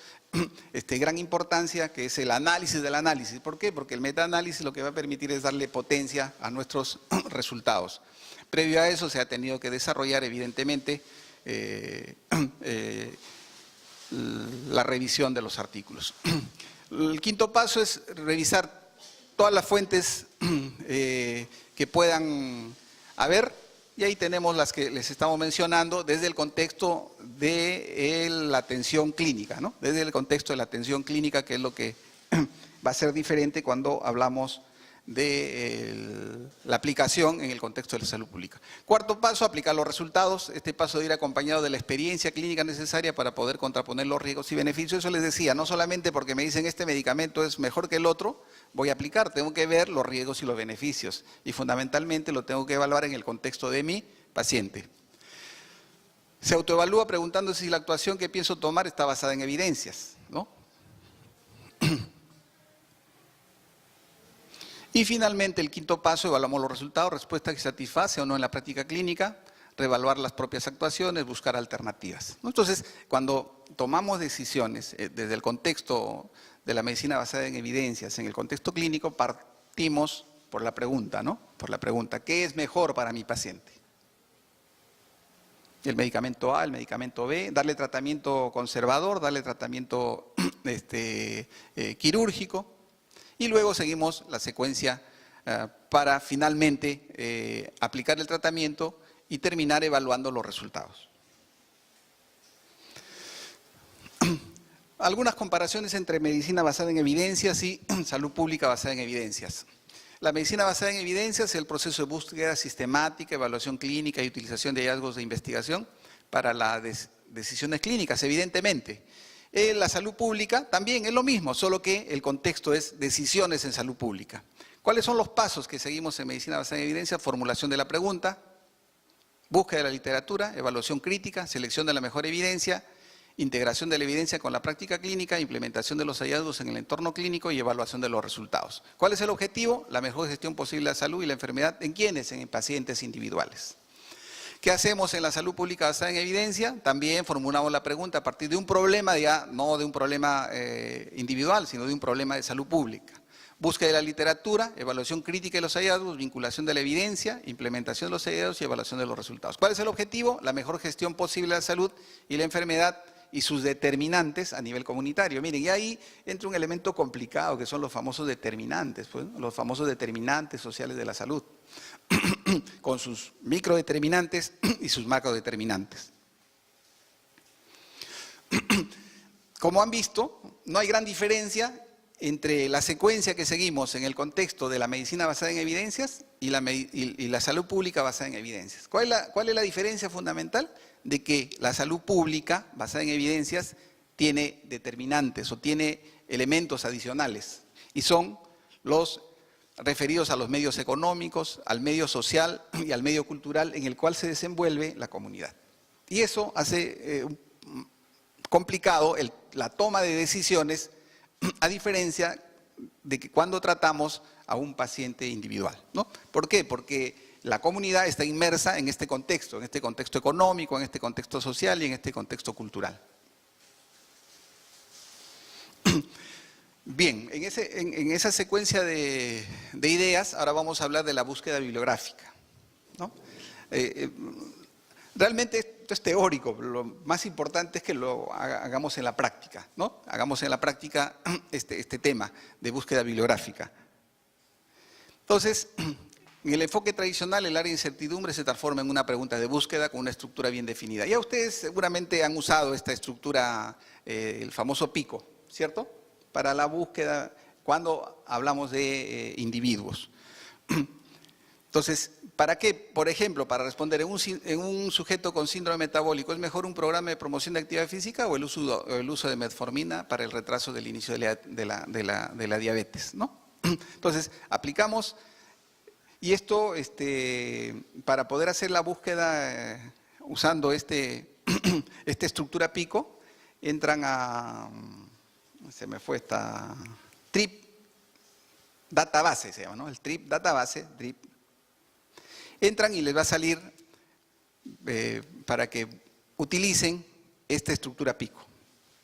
gran importancia, que es el análisis del análisis. ¿Por qué? Porque el metaanálisis lo que va a permitir es darle potencia a nuestros resultados. Previo a eso se ha tenido que desarrollar, evidentemente, la revisión de los artículos. El quinto paso es revisar todas las fuentes que puedan haber, y ahí tenemos las que les estamos mencionando desde el contexto de la atención clínica, ¿no? Desde el contexto de la atención clínica, que es lo que va a ser diferente cuando hablamos de la aplicación en el contexto de la salud pública. Cuarto paso, aplicar los resultados. Este paso debe ir acompañado de la experiencia clínica necesaria para poder contraponer los riesgos y beneficios. Eso les decía, no solamente porque me dicen este medicamento es mejor que el otro, voy a aplicar, tengo que ver los riesgos y los beneficios. Y fundamentalmente lo tengo que evaluar en el contexto de mi paciente. Se autoevalúa preguntándose si la actuación que pienso tomar está basada en evidencias, ¿no? Y finalmente, el quinto paso, evaluamos los resultados, respuesta que satisface o no en la práctica clínica, reevaluar las propias actuaciones, buscar alternativas. Entonces, cuando tomamos decisiones desde el contexto de la medicina basada en evidencias, en el contexto clínico, partimos por la pregunta, ¿no? Por la pregunta, ¿qué es mejor para mi paciente? El medicamento A, el medicamento B, darle tratamiento conservador, darle tratamiento quirúrgico. Y luego seguimos la secuencia para finalmente aplicar el tratamiento y terminar evaluando los resultados. Algunas comparaciones entre medicina basada en evidencias y salud pública basada en evidencias. La medicina basada en evidencias es el proceso de búsqueda sistemática, evaluación clínica y utilización de hallazgos de investigación para las decisiones clínicas, evidentemente. La salud pública también es lo mismo, solo que el contexto es decisiones en salud pública. ¿Cuáles son los pasos que seguimos en medicina basada en evidencia? Formulación de la pregunta, búsqueda de la literatura, evaluación crítica, selección de la mejor evidencia, integración de la evidencia con la práctica clínica, implementación de los hallazgos en el entorno clínico y evaluación de los resultados. ¿Cuál es el objetivo? La mejor gestión posible de la salud y la enfermedad. ¿En quiénes? En pacientes individuales. ¿Qué hacemos en la salud pública basada en evidencia? También formulamos la pregunta a partir de un problema, ya no de un problema individual, sino de un problema de salud pública. Búsqueda de la literatura, evaluación crítica de los hallazgos, vinculación de la evidencia, implementación de los hallazgos y evaluación de los resultados. ¿Cuál es el objetivo? La mejor gestión posible de la salud y la enfermedad y sus determinantes a nivel comunitario. Miren, y ahí entra un elemento complicado que son los famosos determinantes, pues, ¿no? Los famosos determinantes sociales de la salud, con sus microdeterminantes y sus macrodeterminantes. Como han visto, no hay gran diferencia entre la secuencia que seguimos en el contexto de la medicina basada en evidencias y la salud pública basada en evidencias. ¿Cuál es la diferencia fundamental? De que la salud pública basada en evidencias tiene determinantes o tiene elementos adicionales, y son los referidos a los medios económicos, al medio social y al medio cultural en el cual se desenvuelve la comunidad. Y eso hace complicado la toma de decisiones, a diferencia de que cuando tratamos a un paciente individual, ¿no? ¿Por qué? Porque la comunidad está inmersa en este contexto económico, en este contexto social y en este contexto cultural. Bien, en esa secuencia de ideas, ahora vamos a hablar de la búsqueda bibliográfica, ¿no? Realmente esto es teórico, pero lo más importante es que lo hagamos en la práctica, ¿no? Hagamos en la práctica este tema de búsqueda bibliográfica. Entonces, en el enfoque tradicional, el área de incertidumbre se transforma en una pregunta de búsqueda con una estructura bien definida. Ya ustedes seguramente han usado esta estructura, el famoso PICO, ¿cierto? Para la búsqueda cuando hablamos de individuos. Entonces, ¿para qué? Por ejemplo, para responder en un sujeto con síndrome metabólico, ¿es mejor un programa de promoción de actividad física o el uso de metformina para el retraso del inicio de la diabetes, ¿no? Entonces, aplicamos, y esto, para poder hacer la búsqueda usando esta estructura PICO, entran a, se me fue esta, TRIP Database se llama, ¿no? El TRIP Database, TRIP. Entran y les va a salir para que utilicen esta estructura PICO.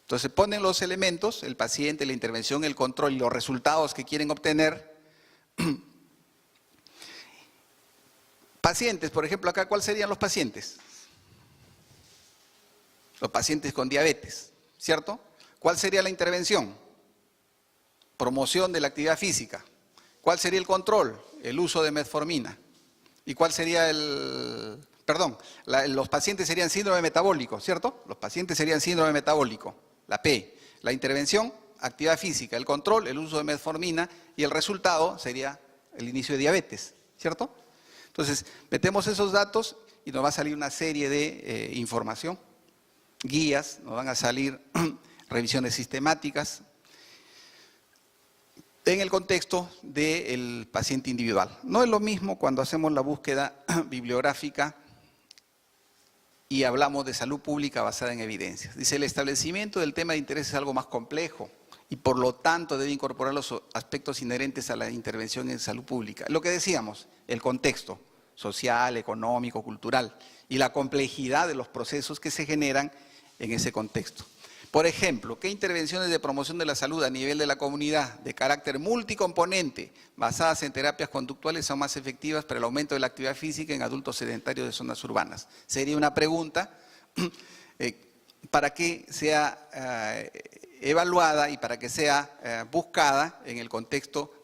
Entonces ponen los elementos, el paciente, la intervención, el control y los resultados que quieren obtener. Pacientes, por ejemplo, acá, ¿cuáles serían los pacientes? Los pacientes con diabetes, ¿cierto? ¿Cuál sería la intervención? Promoción de la actividad física. ¿Cuál sería el control? El uso de metformina. ¿Y cuál sería los pacientes serían síndrome metabólico, ¿cierto? Los pacientes serían síndrome metabólico, la P. La intervención, actividad física. El control, el uso de metformina. Y el resultado sería el inicio de diabetes, ¿cierto? Entonces, metemos esos datos y nos va a salir una serie de información, guías, nos van a salir revisiones sistemáticas, en el contexto del paciente individual. No es lo mismo cuando hacemos la búsqueda bibliográfica y hablamos de salud pública basada en evidencias. Dice, el establecimiento del tema de interés es algo más complejo y por lo tanto debe incorporar los aspectos inherentes a la intervención en salud pública. Lo que decíamos, el contexto social, económico, cultural y la complejidad de los procesos que se generan en ese contexto. Por ejemplo, ¿qué intervenciones de promoción de la salud a nivel de la comunidad de carácter multicomponente basadas en terapias conductuales son más efectivas para el aumento de la actividad física en adultos sedentarios de zonas urbanas? Sería una pregunta para que sea evaluada y para que sea buscada en el contexto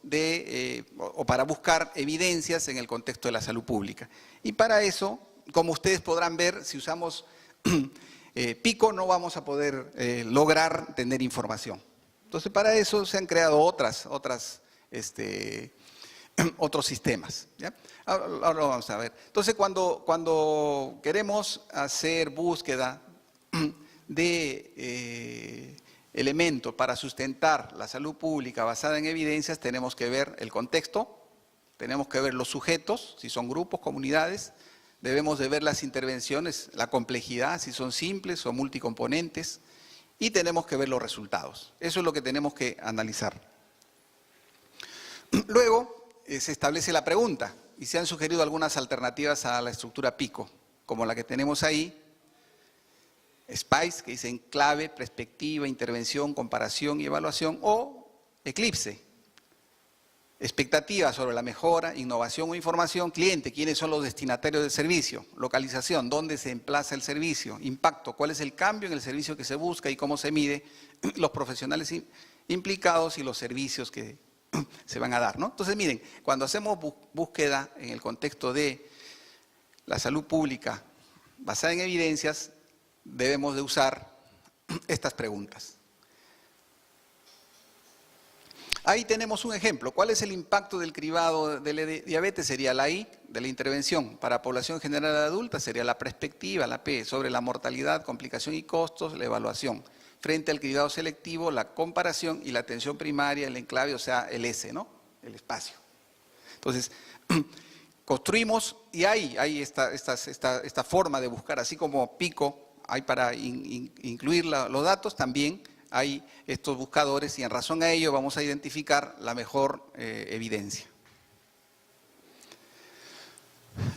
o para buscar evidencias en el contexto de la salud pública. Y para eso, como ustedes podrán ver, si usamos PICO no vamos a poder lograr tener información. Entonces, para eso se han creado otros sistemas, ¿ya? Ahora lo vamos a ver. Entonces, cuando queremos hacer búsqueda de elementos para sustentar la salud pública basada en evidencias, tenemos que ver el contexto, tenemos que ver los sujetos, si son grupos, comunidades. Debemos de ver las intervenciones, la complejidad, si son simples o multicomponentes, y tenemos que ver los resultados. Eso es lo que tenemos que analizar. Luego se establece la pregunta y se han sugerido algunas alternativas a la estructura PICO, como la que tenemos ahí, SPICE, que dice clave, perspectiva, intervención, comparación y evaluación, o Eclipse. Expectativas sobre la mejora, innovación o información, cliente, quiénes son los destinatarios del servicio, localización, dónde se emplaza el servicio, impacto, cuál es el cambio en el servicio que se busca y cómo se mide, los profesionales implicados y los servicios que se van a dar, ¿no? Entonces, miren, cuando hacemos búsqueda en el contexto de la salud pública basada en evidencias, debemos de usar estas preguntas. Ahí tenemos un ejemplo. ¿Cuál es el impacto del cribado de la diabetes? Sería la I, de la intervención. Para población general adulta sería la perspectiva, la P, sobre la mortalidad, complicación y costos, la evaluación. Frente al cribado selectivo, la comparación y la atención primaria, el enclave, o sea, el S, ¿no? El espacio. Entonces, construimos y hay esta forma de buscar, así como PICO, hay para incluir los datos, también hay estos buscadores y en razón a ello vamos a identificar la mejor evidencia.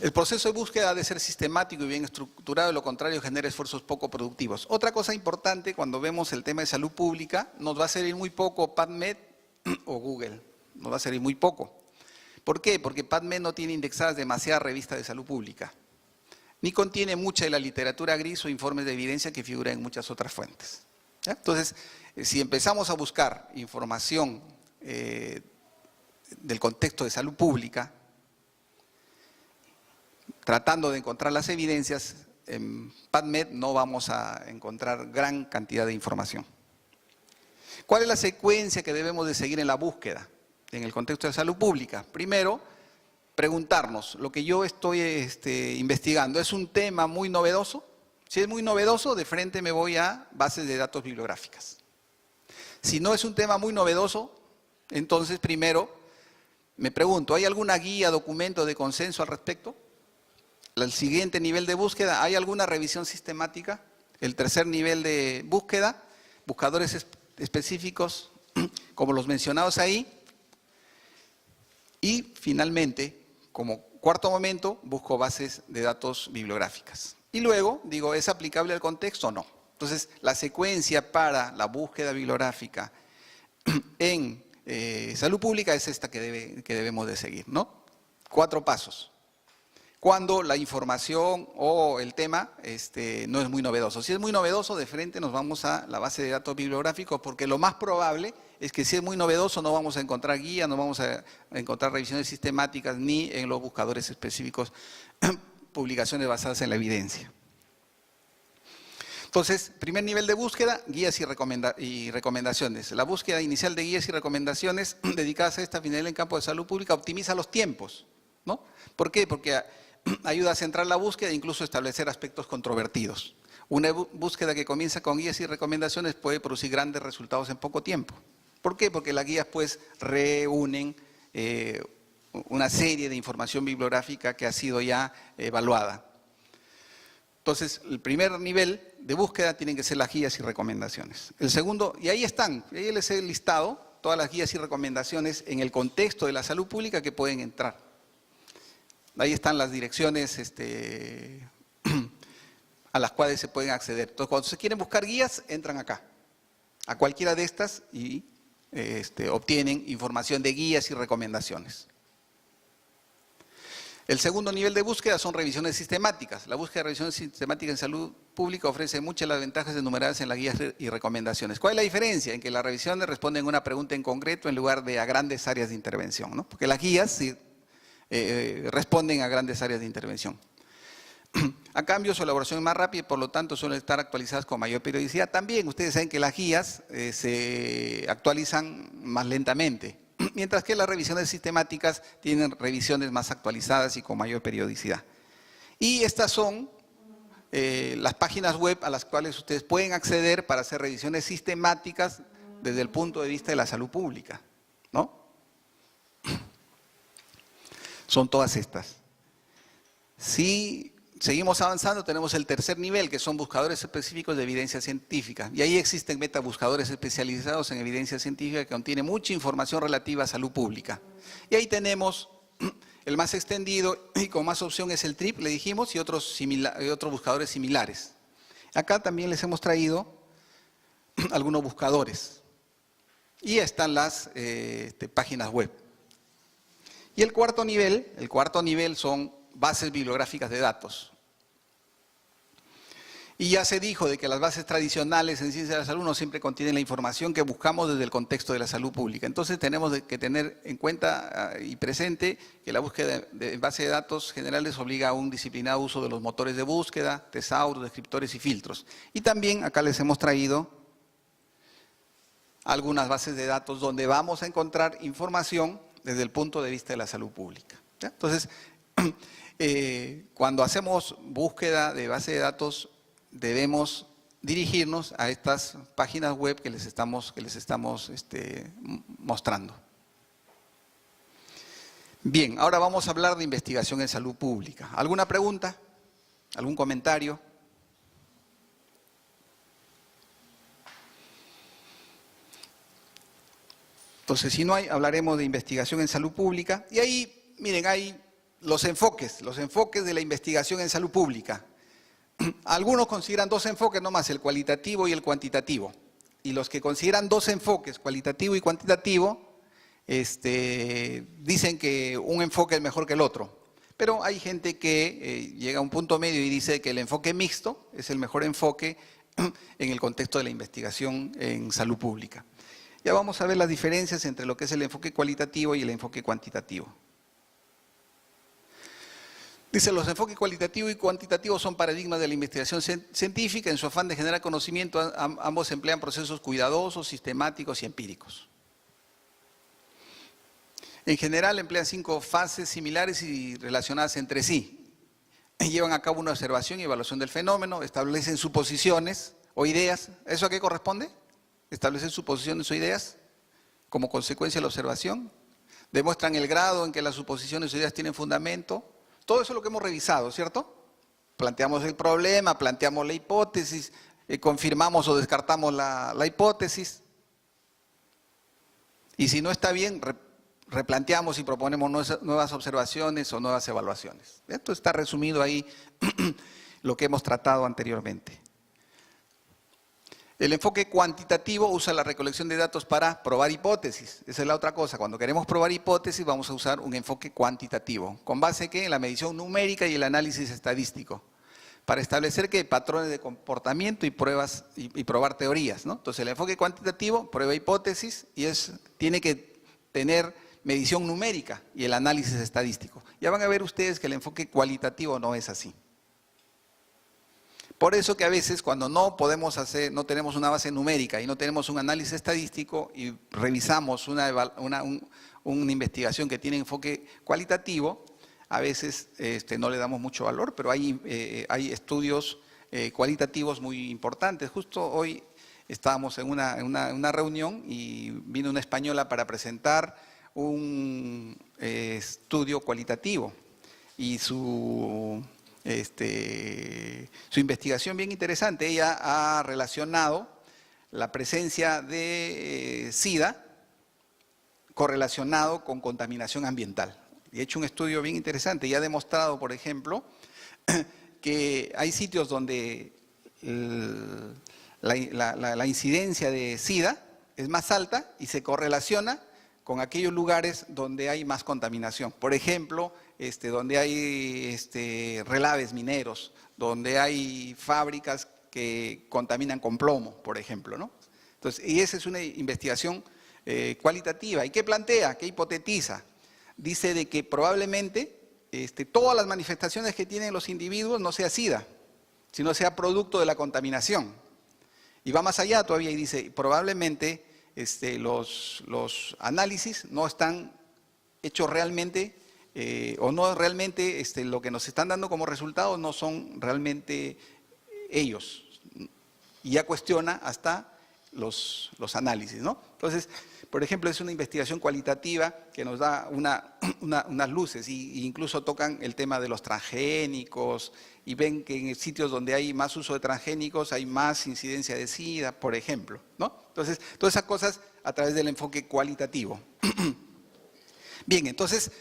El proceso de búsqueda ha de ser sistemático y bien estructurado, de lo contrario genera esfuerzos poco productivos. Otra cosa importante cuando vemos el tema de salud pública, nos va a servir muy poco PubMed o Google. Nos va a servir muy poco. ¿Por qué? Porque PubMed no tiene indexadas demasiadas revistas de salud pública, ni contiene mucha de la literatura gris o informes de evidencia que figuran en muchas otras fuentes. ¿Ya? Entonces, si empezamos a buscar información del contexto de salud pública, tratando de encontrar las evidencias, en PubMed no vamos a encontrar gran cantidad de información. ¿Cuál es la secuencia que debemos de seguir en la búsqueda en el contexto de salud pública? Primero, preguntarnos, lo que yo estoy investigando, ¿es un tema muy novedoso? Si es muy novedoso, de frente me voy a bases de datos bibliográficas. Si no es un tema muy novedoso, entonces primero me pregunto, ¿hay alguna guía, documento de consenso al respecto? El siguiente nivel de búsqueda, ¿hay alguna revisión sistemática? El tercer nivel de búsqueda, buscadores específicos, como los mencionados ahí. Y finalmente, como cuarto momento, busco bases de datos bibliográficas. Y luego, digo, ¿es aplicable al contexto o no? Entonces, la secuencia para la búsqueda bibliográfica en salud pública es esta que debemos de seguir, ¿no? 4 pasos. Cuando la información o el tema no es muy novedoso. Si es muy novedoso, de frente nos vamos a la base de datos bibliográficos, porque lo más probable es que si es muy novedoso no vamos a encontrar guía, no vamos a encontrar revisiones sistemáticas ni en los buscadores específicos publicaciones basadas en la evidencia. Entonces, primer nivel de búsqueda, guías y recomendaciones. La búsqueda inicial de guías y recomendaciones dedicadas a esta finalidad en campo de salud pública optimiza los tiempos, ¿no? ¿Por qué? Porque ayuda a centrar la búsqueda e incluso establecer aspectos controvertidos. Una búsqueda que comienza con guías y recomendaciones puede producir grandes resultados en poco tiempo. ¿Por qué? Porque las guías pues reúnen una serie de información bibliográfica que ha sido ya evaluada. Entonces, el primer nivel de búsqueda tienen que ser las guías y recomendaciones. El segundo, y ahí están, ahí les he listado todas las guías y recomendaciones en el contexto de la salud pública que pueden entrar. Ahí están las direcciones a las cuales se pueden acceder. Entonces, cuando se quieren buscar guías, entran acá, a cualquiera de estas y obtienen información de guías y recomendaciones. El segundo nivel de búsqueda son revisiones sistemáticas. La búsqueda de revisiones sistemáticas en salud pública ofrece muchas de las ventajas enumeradas en las guías y recomendaciones. ¿Cuál es la diferencia? En que las revisiones responden a una pregunta en concreto en lugar de a grandes áreas de intervención, ¿no? Porque las guías sí, responden a grandes áreas de intervención. A cambio, su elaboración es más rápida y por lo tanto suelen estar actualizadas con mayor periodicidad. También ustedes saben que las guías se actualizan más lentamente, mientras que las revisiones sistemáticas tienen revisiones más actualizadas y con mayor periodicidad. Y estas son las páginas web a las cuales ustedes pueden acceder para hacer revisiones sistemáticas desde el punto de vista de la salud pública, ¿no? Son todas estas. Si seguimos avanzando, tenemos el tercer nivel, que son buscadores específicos de evidencia científica. Y ahí existen metabuscadores especializados en evidencia científica que contienen mucha información relativa a salud pública. Y ahí tenemos el más extendido y con más opción es el TRIP, le dijimos, y otros buscadores similares. Acá también les hemos traído algunos buscadores. Y están las páginas web. Y el cuarto nivel son bases bibliográficas de datos. Y ya se dijo de que las bases tradicionales en ciencia de la salud no siempre contienen la información que buscamos desde el contexto de la salud pública. Entonces tenemos que tener en cuenta y presente que la búsqueda de base de datos generales obliga a un disciplinado uso de los motores de búsqueda, tesauros, descriptores y filtros. Y también acá les hemos traído algunas bases de datos donde vamos a encontrar información desde el punto de vista de la salud pública. ¿Ya? Entonces, cuando hacemos búsqueda de base de datos, debemos dirigirnos a estas páginas web que les estamos mostrando. Bien, ahora vamos a hablar de investigación en salud pública. ¿Alguna pregunta? ¿Algún comentario? Entonces, si no hay, hablaremos de investigación en salud pública. Y ahí, miren, hay los enfoques de la investigación en salud pública. Algunos consideran 2 enfoques nomás, el cualitativo y el cuantitativo. Y los que consideran 2 enfoques, cualitativo y cuantitativo, dicen que un enfoque es mejor que el otro. Pero hay gente que llega a un punto medio y dice que el enfoque mixto es el mejor enfoque en el contexto de la investigación en salud pública. Ya vamos a ver las diferencias entre lo que es el enfoque cualitativo y el enfoque cuantitativo. Dice, los enfoques cualitativo y cuantitativo son paradigmas de la investigación científica. En su afán de generar conocimiento, ambos emplean procesos cuidadosos, sistemáticos y empíricos. En general emplean 5 fases similares y relacionadas entre sí. Llevan a cabo una observación y evaluación del fenómeno, establecen suposiciones o ideas. ¿Eso a qué corresponde? Establecen suposiciones o ideas como consecuencia de la observación. Demuestran el grado en que las suposiciones o ideas tienen fundamento. Todo eso es lo que hemos revisado, ¿cierto? Planteamos el problema, planteamos la hipótesis, confirmamos o descartamos la hipótesis. Y si no está bien, replanteamos y proponemos nuevas observaciones o nuevas evaluaciones. Esto está resumido ahí lo que hemos tratado anteriormente. El enfoque cuantitativo usa la recolección de datos para probar hipótesis. Esa es la otra cosa. Cuando queremos probar hipótesis vamos a usar un enfoque cuantitativo. ¿Con base en la medición numérica y el análisis estadístico? Para establecer patrones de comportamiento y pruebas y probar teorías, ¿no? Entonces el enfoque cuantitativo prueba hipótesis y tiene que tener medición numérica y el análisis estadístico. Ya van a ver ustedes que el enfoque cualitativo no es así. Por eso que a veces cuando no tenemos una base numérica y no tenemos un análisis estadístico y revisamos una investigación que tiene enfoque cualitativo, a veces no le damos mucho valor, pero hay estudios cualitativos muy importantes. Justo hoy estábamos en una reunión y vino una española para presentar un estudio cualitativo y su investigación bien interesante. Ella ha relacionado la presencia de SIDA correlacionado con contaminación ambiental. Y ha hecho un estudio bien interesante y ha demostrado, por ejemplo, que hay sitios donde la incidencia de SIDA es más alta y se correlaciona con aquellos lugares donde hay más contaminación. Por ejemplo, donde hay relaves mineros, donde hay fábricas que contaminan con plomo, por ejemplo, ¿no? Entonces, y esa es una investigación cualitativa. ¿Y qué plantea? ¿Qué hipotetiza? Dice de que probablemente todas las manifestaciones que tienen los individuos no sea SIDA, sino sea producto de la contaminación. Y va más allá todavía y dice, probablemente los análisis no están hechos realmente, o no realmente lo que nos están dando como resultados no son realmente ellos. Y ya cuestiona hasta los análisis, ¿no? Entonces, por ejemplo, es una investigación cualitativa que nos da unas luces, e incluso tocan el tema de los transgénicos, y ven que en sitios donde hay más uso de transgénicos hay más incidencia de SIDA, por ejemplo, ¿no? Entonces, todas esas cosas a través del enfoque cualitativo. Bien, entonces,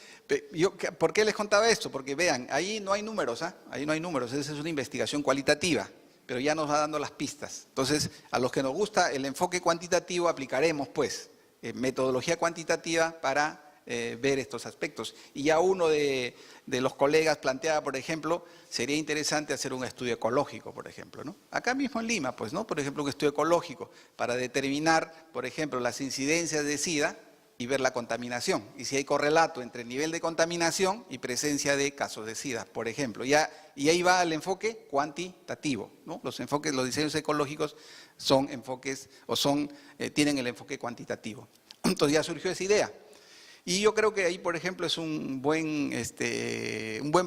¿por qué les contaba esto? Porque vean, ahí no hay números, ahí no hay números, esa es una investigación cualitativa, pero ya nos va dando las pistas. Entonces, a los que nos gusta el enfoque cuantitativo, aplicaremos pues metodología cuantitativa para ver estos aspectos. Y ya uno de los colegas planteaba, por ejemplo, sería interesante hacer un estudio ecológico, por ejemplo, ¿no? Acá mismo en Lima, pues, ¿no? Por ejemplo, un estudio ecológico para determinar, por ejemplo, las incidencias de SIDA y ver la contaminación. Y si hay correlato entre el nivel de contaminación y presencia de casos de SIDA, por ejemplo. Y ahí va el enfoque cuantitativo, ¿no? Los diseños ecológicos son enfoques, tienen el enfoque cuantitativo. Entonces ya surgió esa idea. Y yo creo que ahí, por ejemplo, es un buen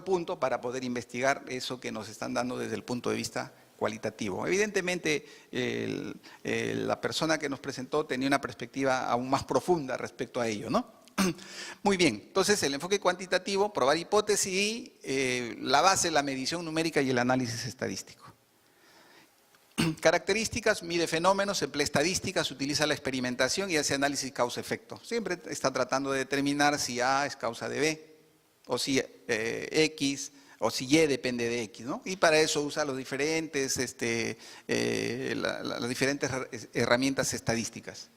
punto para poder investigar eso que nos están dando desde el punto de vista cualitativo. Evidentemente, la persona que nos presentó tenía una perspectiva aún más profunda respecto a ello, ¿no? Muy bien, entonces el enfoque cuantitativo, probar hipótesis y la base, la medición numérica y el análisis estadístico. Características, mide fenómenos, emplea estadísticas, utiliza la experimentación y hace análisis causa-efecto. Siempre está tratando de determinar si A es causa de B, o si X, o si Y depende de X, ¿no? Y para eso usa las diferentes herramientas estadísticas.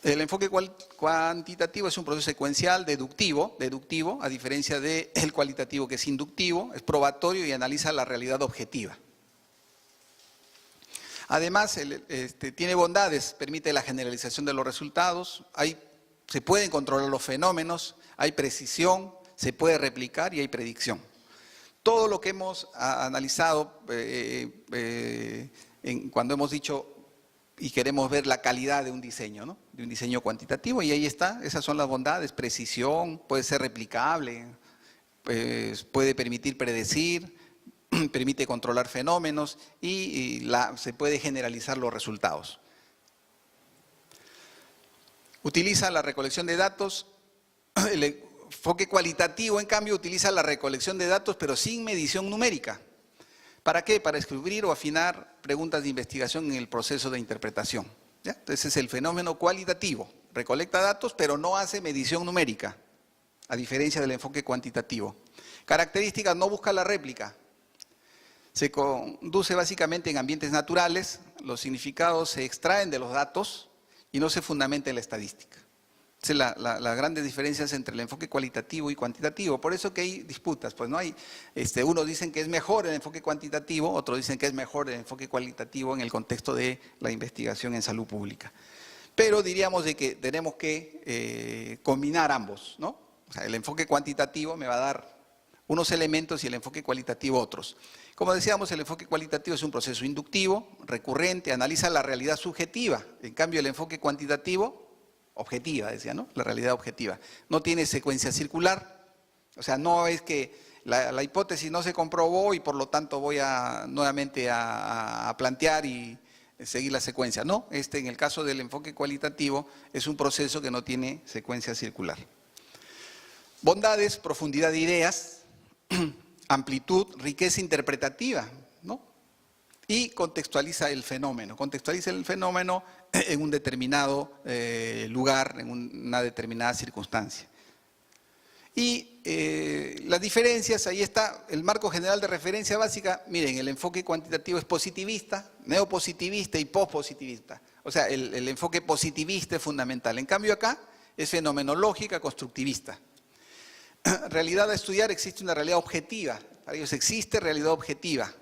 El enfoque cuantitativo es un proceso secuencial, deductivo, a diferencia del cualitativo, que es inductivo, es probatorio y analiza la realidad objetiva. Además, tiene bondades, permite la generalización de los resultados, se pueden controlar los fenómenos, hay precisión, se puede replicar y hay predicción. Todo lo que hemos analizado cuando hemos dicho y queremos ver la calidad de un diseño, ¿no? De un diseño cuantitativo, y ahí está, esas son las bondades: precisión, puede ser replicable, puede permitir predecir, permite controlar fenómenos y se puede generalizar los resultados. Utiliza la recolección de datos. El enfoque cualitativo, en cambio, utiliza la recolección de datos pero sin medición numérica. ¿Para qué? Para descubrir o afinar preguntas de investigación en el proceso de interpretación. ¿Ya? Entonces es el fenómeno cualitativo. Recolecta datos pero no hace medición numérica, a diferencia del enfoque cuantitativo. Características: no busca la réplica. Se conduce básicamente en ambientes naturales, los significados se extraen de los datos y no se fundamenta en la estadística. Esa es las grandes diferencias entre el enfoque cualitativo y cuantitativo. Por eso que hay disputas, pues no hay, unos dicen que es mejor el enfoque cuantitativo, otros dicen que es mejor el enfoque cualitativo en el contexto de la investigación en salud pública. Pero diríamos de que tenemos que combinar ambos, ¿no? O sea, el enfoque cuantitativo me va a dar unos elementos y el enfoque cualitativo otros. Como decíamos, el enfoque cualitativo es un proceso inductivo, recurrente, analiza la realidad subjetiva. En cambio, el enfoque cuantitativo, objetiva, decía, ¿no? La realidad objetiva. No tiene secuencia circular, o sea, no es que la hipótesis no se comprobó y por lo tanto voy nuevamente a plantear y seguir la secuencia. No, en el caso del enfoque cualitativo es un proceso que no tiene secuencia circular. Bondades: profundidad de ideas, amplitud, riqueza interpretativa, ¿no? Y contextualiza el fenómeno. Contextualiza el fenómeno en un determinado lugar, en una determinada circunstancia. Y las diferencias, ahí está el marco general de referencia básica. Miren, el enfoque cuantitativo es positivista, neopositivista y pospositivista. O sea, el enfoque positivista es fundamental. En cambio acá es fenomenológica, constructivista. Realidad a estudiar: existe una realidad objetiva. Para ellos existe realidad objetiva.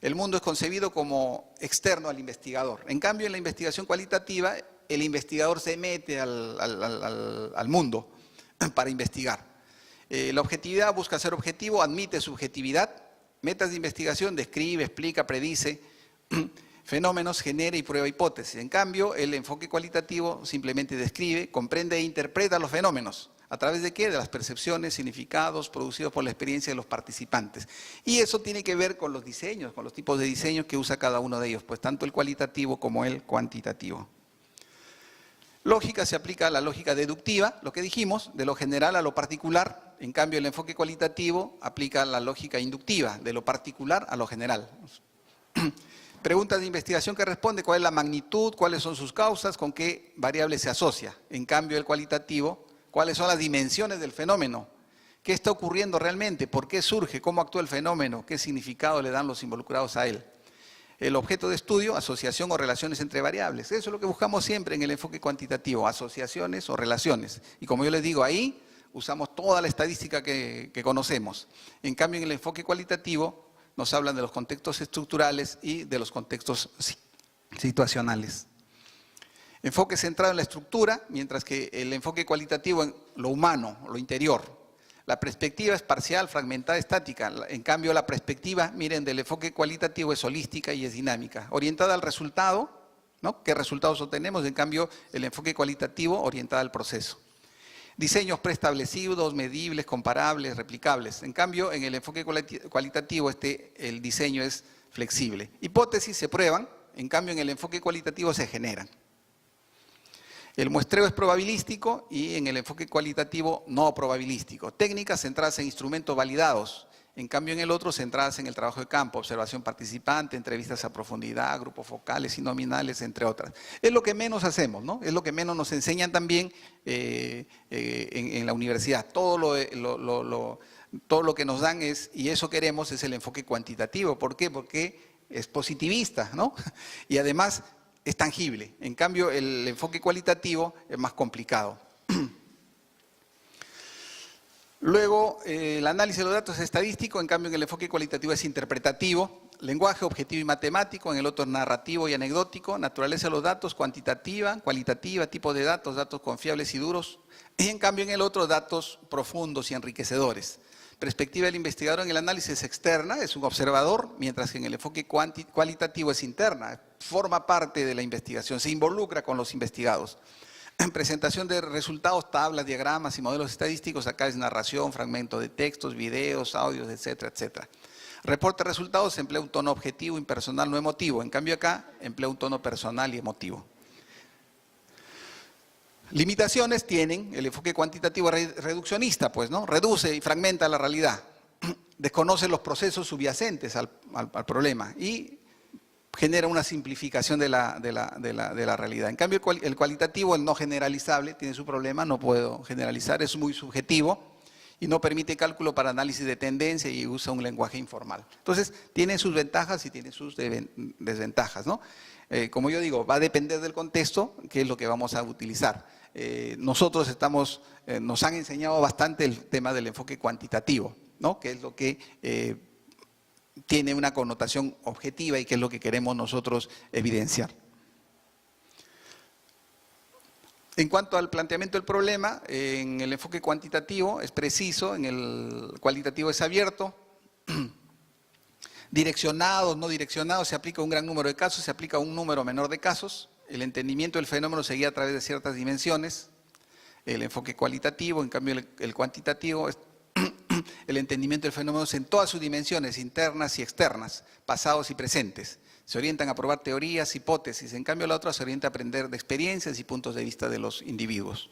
El mundo es concebido como externo al investigador. En cambio, en la investigación cualitativa, el investigador se mete al mundo para investigar. La objetividad busca ser objetivo, admite subjetividad. Metas de investigación: describe, explica, predice fenómenos, genera y prueba hipótesis. En cambio, el enfoque cualitativo simplemente describe, comprende e interpreta los fenómenos. ¿A través de qué? De las percepciones, significados producidos por la experiencia de los participantes. Y eso tiene que ver con los diseños, con los tipos de diseños que usa cada uno de ellos, pues tanto el cualitativo como el cuantitativo. Lógica: se aplica a la lógica deductiva, lo que dijimos, de lo general a lo particular. En cambio, el enfoque cualitativo aplica la lógica inductiva, de lo particular a lo general. Preguntas de investigación que responde: ¿cuál es la magnitud? ¿Cuáles son sus causas? ¿Con qué variables se asocia? En cambio, el cualitativo: ¿cuáles son las dimensiones del fenómeno? ¿Qué está ocurriendo realmente? ¿Por qué surge? ¿Cómo actúa el fenómeno? ¿Qué significado le dan los involucrados a él? El objeto de estudio: asociación o relaciones entre variables. Eso es lo que buscamos siempre en el enfoque cuantitativo: asociaciones o relaciones. Y como yo les digo, ahí usamos toda la estadística que conocemos. En cambio, en el enfoque cualitativo nos hablan de los contextos estructurales y de los contextos situacionales. Enfoque centrado en la estructura, mientras que el enfoque cualitativo en lo humano, lo interior. La perspectiva es parcial, fragmentada, estática. En cambio, la perspectiva, miren, del enfoque cualitativo es holística y es dinámica. Orientada al resultado, ¿no? ¿Qué resultados obtenemos? En cambio, el enfoque cualitativo orientada al proceso. Diseños preestablecidos, medibles, comparables, replicables. En cambio, en el enfoque cualitativo el diseño es flexible. Hipótesis se prueban, en cambio en el enfoque cualitativo se generan. El muestreo es probabilístico y en el enfoque cualitativo no probabilístico. Técnicas centradas en instrumentos validados, en cambio en el otro centradas en el trabajo de campo, observación participante, entrevistas a profundidad, grupos focales y nominales, entre otras. Es lo que menos hacemos, ¿no? Es lo que menos nos enseñan también en la universidad. Todo lo que nos dan y eso queremos, es el enfoque cuantitativo. ¿Por qué? Porque es positivista, ¿no? Y además es tangible. En cambio, el enfoque cualitativo es más complicado. Luego, el análisis de los datos es estadístico, en cambio en el enfoque cualitativo es interpretativo. Lenguaje objetivo y matemático, en el otro narrativo y anecdótico. Naturaleza de los datos, cuantitativa, cualitativa, tipo de datos, datos confiables y duros. Y en cambio en el otro, datos profundos y enriquecedores. Perspectiva del investigador en el análisis es externa, es un observador, mientras que en el enfoque cualitativo es interna, forma parte de la investigación, se involucra con los investigados. En presentación de resultados, tablas, diagramas y modelos estadísticos, acá es narración, fragmento de textos, videos, audios, etcétera, etcétera. Reporte de resultados emplea un tono objetivo, impersonal, no emotivo. En cambio acá emplea un tono personal y emotivo. Limitaciones tienen el enfoque cuantitativo reduccionista, pues, ¿no? Reduce y fragmenta la realidad. Desconoce los procesos subyacentes al problema y genera una simplificación de la realidad. En cambio, el cualitativo, el no generalizable, tiene su problema, no puedo generalizar, es muy subjetivo y no permite cálculo para análisis de tendencia y usa un lenguaje informal. Entonces, tiene sus ventajas y tiene sus desventajas, ¿no? Como yo digo, va a depender del contexto, qué es lo que vamos a utilizar. Nosotros nos han enseñado bastante el tema del enfoque cuantitativo, ¿no? Que es lo que tiene una connotación objetiva y que es lo que queremos nosotros evidenciar. En cuanto al planteamiento del problema, en el enfoque cuantitativo es preciso, en el cualitativo es abierto, direccionados, no direccionados, se aplica un gran número de casos, se aplica un número menor de casos, el entendimiento del fenómeno se guía a través de ciertas dimensiones, el enfoque cualitativo, en cambio el cuantitativo es el entendimiento del fenómeno en todas sus dimensiones, internas y externas, pasados y presentes. Se orientan a probar teorías, hipótesis, en cambio la otra se orienta a aprender de experiencias y puntos de vista de los individuos.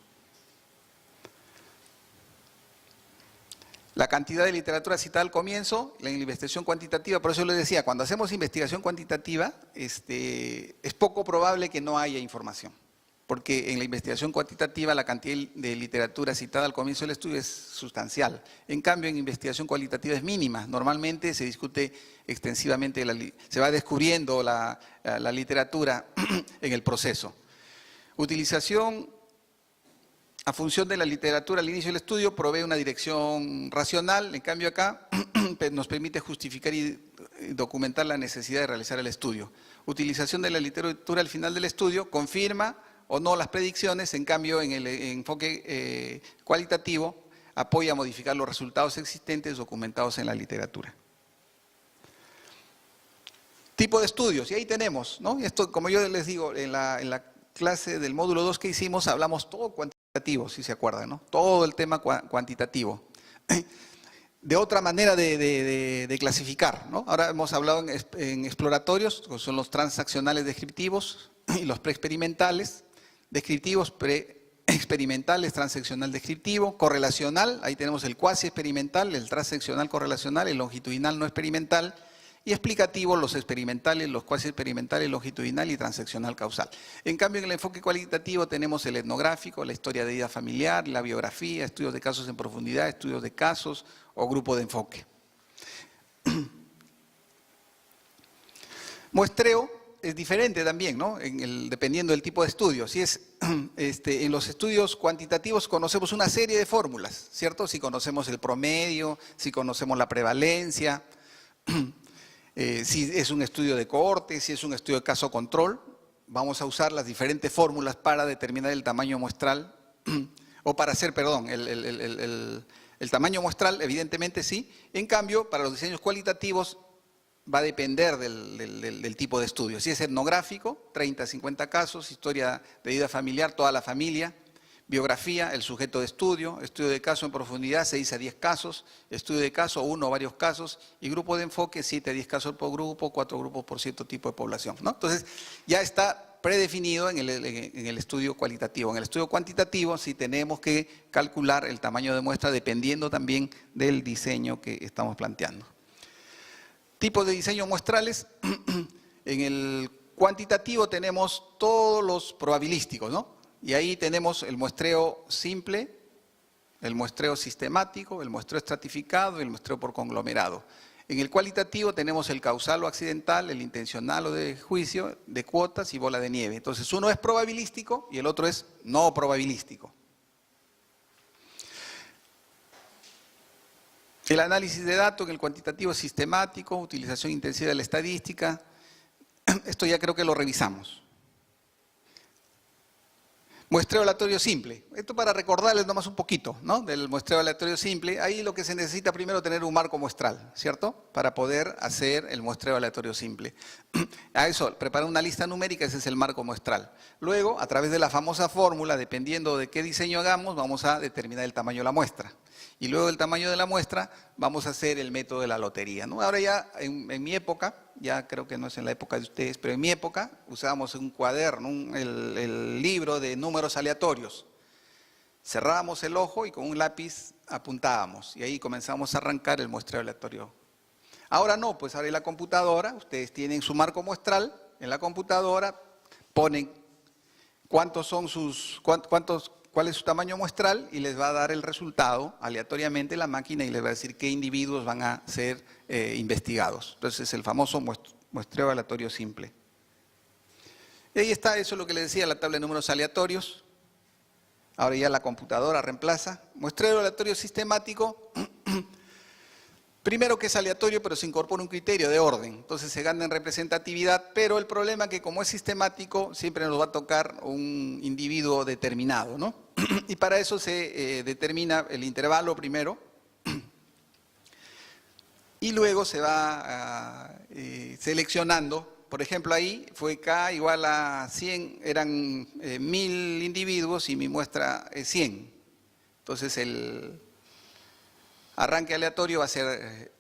La cantidad de literatura citada al comienzo, la investigación cuantitativa, por eso les decía, cuando hacemos investigación cuantitativa, es poco probable que no haya información. Porque en la investigación cuantitativa la cantidad de literatura citada al comienzo del estudio es sustancial. En cambio, en investigación cualitativa es mínima. Normalmente se discute extensivamente, se va descubriendo la literatura en el proceso. Utilización a función de la literatura al inicio del estudio provee una dirección racional. En cambio acá nos permite justificar y documentar la necesidad de realizar el estudio. Utilización de la literatura al final del estudio confirma o no las predicciones, en cambio en el enfoque cualitativo apoya a modificar los resultados existentes documentados en la literatura. Tipo de estudios, y ahí tenemos, ¿no? Esto, como yo les digo, en la clase del módulo 2 que hicimos hablamos todo cuantitativo, si se acuerdan, ¿no? Todo el tema cuantitativo. De otra manera de clasificar, ¿no? Ahora hemos hablado en exploratorios, que son los transaccionales descriptivos y los preexperimentales. Descriptivos, preexperimentales, transaccional descriptivo, correlacional, ahí tenemos el cuasi experimental, el transaccional correlacional, el longitudinal no experimental, y explicativo, los experimentales, los cuasi experimentales, longitudinal y transaccional causal. En cambio, en el enfoque cualitativo tenemos el etnográfico, la historia de vida familiar, la biografía, estudios de casos en profundidad, estudios de casos o grupo de enfoque. Muestreo es diferente también, ¿no? Dependiendo del tipo de estudio. Si es en los estudios cuantitativos conocemos una serie de fórmulas, ¿cierto? Si conocemos el promedio, si conocemos la prevalencia, si es un estudio de cohorte, si es un estudio de caso control, vamos a usar las diferentes fórmulas para determinar el tamaño muestral, o para hacer, perdón, el tamaño muestral, evidentemente sí. En cambio, para los diseños cualitativos, va a depender del tipo de estudio. Si es etnográfico, 30 a 50 casos, historia de vida familiar, toda la familia, biografía, el sujeto de estudio de caso en profundidad, 6 a 10 casos, estudio de caso, 1 o varios casos, y grupo de enfoque, 7 a 10 casos por grupo, 4 grupos por cierto tipo de población, ¿no? Entonces, ya está predefinido en el estudio cualitativo. En el estudio cuantitativo sí tenemos que calcular el tamaño de muestra dependiendo también del diseño que estamos planteando. Tipos de diseños muestrales, en el cuantitativo tenemos todos los probabilísticos, ¿no? Y ahí tenemos el muestreo simple, el muestreo sistemático, el muestreo estratificado y el muestreo por conglomerado. En el cualitativo tenemos el causal o accidental, el intencional o de juicio, de cuotas y bola de nieve. Entonces uno es probabilístico y el otro es no probabilístico. El análisis de datos en el cuantitativo es sistemático, utilización intensiva de la estadística. Esto ya creo que lo revisamos. Muestreo aleatorio simple. Esto para recordarles nomás un poquito, ¿no? Del muestreo aleatorio simple. Ahí lo que se necesita primero es tener un marco muestral, ¿cierto? Para poder hacer el muestreo aleatorio simple. A eso, preparar una lista numérica, ese es el marco muestral. Luego, a través de la famosa fórmula, dependiendo de qué diseño hagamos, vamos a determinar el tamaño de la muestra. Y luego del tamaño de la muestra, vamos a hacer el método de la lotería, ¿no? Ahora ya, en mi época, ya creo que no es en la época de ustedes, pero en mi época usábamos un cuaderno, el libro de números aleatorios. Cerrábamos el ojo y con un lápiz apuntábamos y ahí comenzamos a arrancar el muestreo aleatorio. Ahora no, pues ahora en la computadora, ustedes tienen su marco muestral, en la computadora ponen cuál es su tamaño muestral y les va a dar el resultado aleatoriamente la máquina y les va a decir qué individuos van a ser investigados. Entonces el famoso muestreo aleatorio simple. Y ahí está, eso es lo que les decía, la tabla de números aleatorios. Ahora ya la computadora reemplaza. Muestreo aleatorio sistemático. Primero que es aleatorio, pero se incorpora un criterio de orden. Entonces se gana en representatividad, pero el problema es que como es sistemático, siempre nos va a tocar un individuo determinado, ¿no? Y para eso se determina el intervalo primero, y luego se va seleccionando. Por ejemplo, ahí fue K igual a 100, eran 1000 individuos y mi muestra es 100. Entonces el arranque aleatorio va a ser,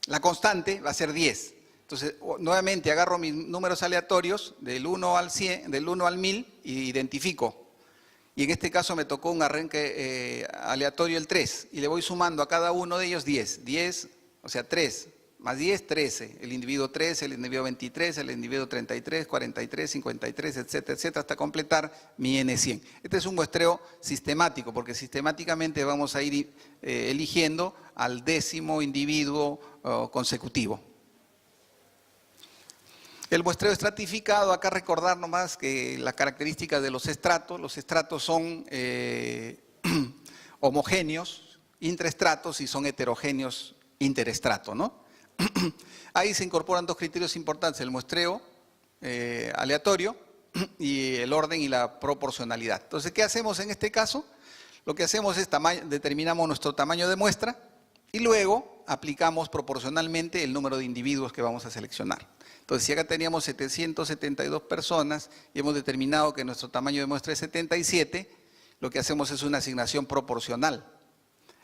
la constante va a ser 10. Entonces, nuevamente agarro mis números aleatorios del 1 al 100, del 1 al 1000 y identifico. Y en este caso me tocó un arranque aleatorio el 3 y le voy sumando a cada uno de ellos 10. 10, o sea 3, más 10, 13. El individuo 13, el individuo 23, el individuo 33, 43, 53, etcétera, etcétera, hasta completar mi N100. Este es un muestreo sistemático, porque sistemáticamente vamos a ir eligiendo al 10º individuo consecutivo. El muestreo estratificado, acá recordar nomás que las características de los estratos son homogéneos, intraestratos y son heterogéneos interestrato, ¿no? Ahí se incorporan dos criterios importantes, el muestreo aleatorio y el orden y la proporcionalidad. Entonces, ¿qué hacemos en este caso? Lo que hacemos es determinamos nuestro tamaño de muestra y luego aplicamos proporcionalmente el número de individuos que vamos a seleccionar. Entonces, si acá teníamos 772 personas y hemos determinado que nuestro tamaño de muestra es 77, lo que hacemos es una asignación proporcional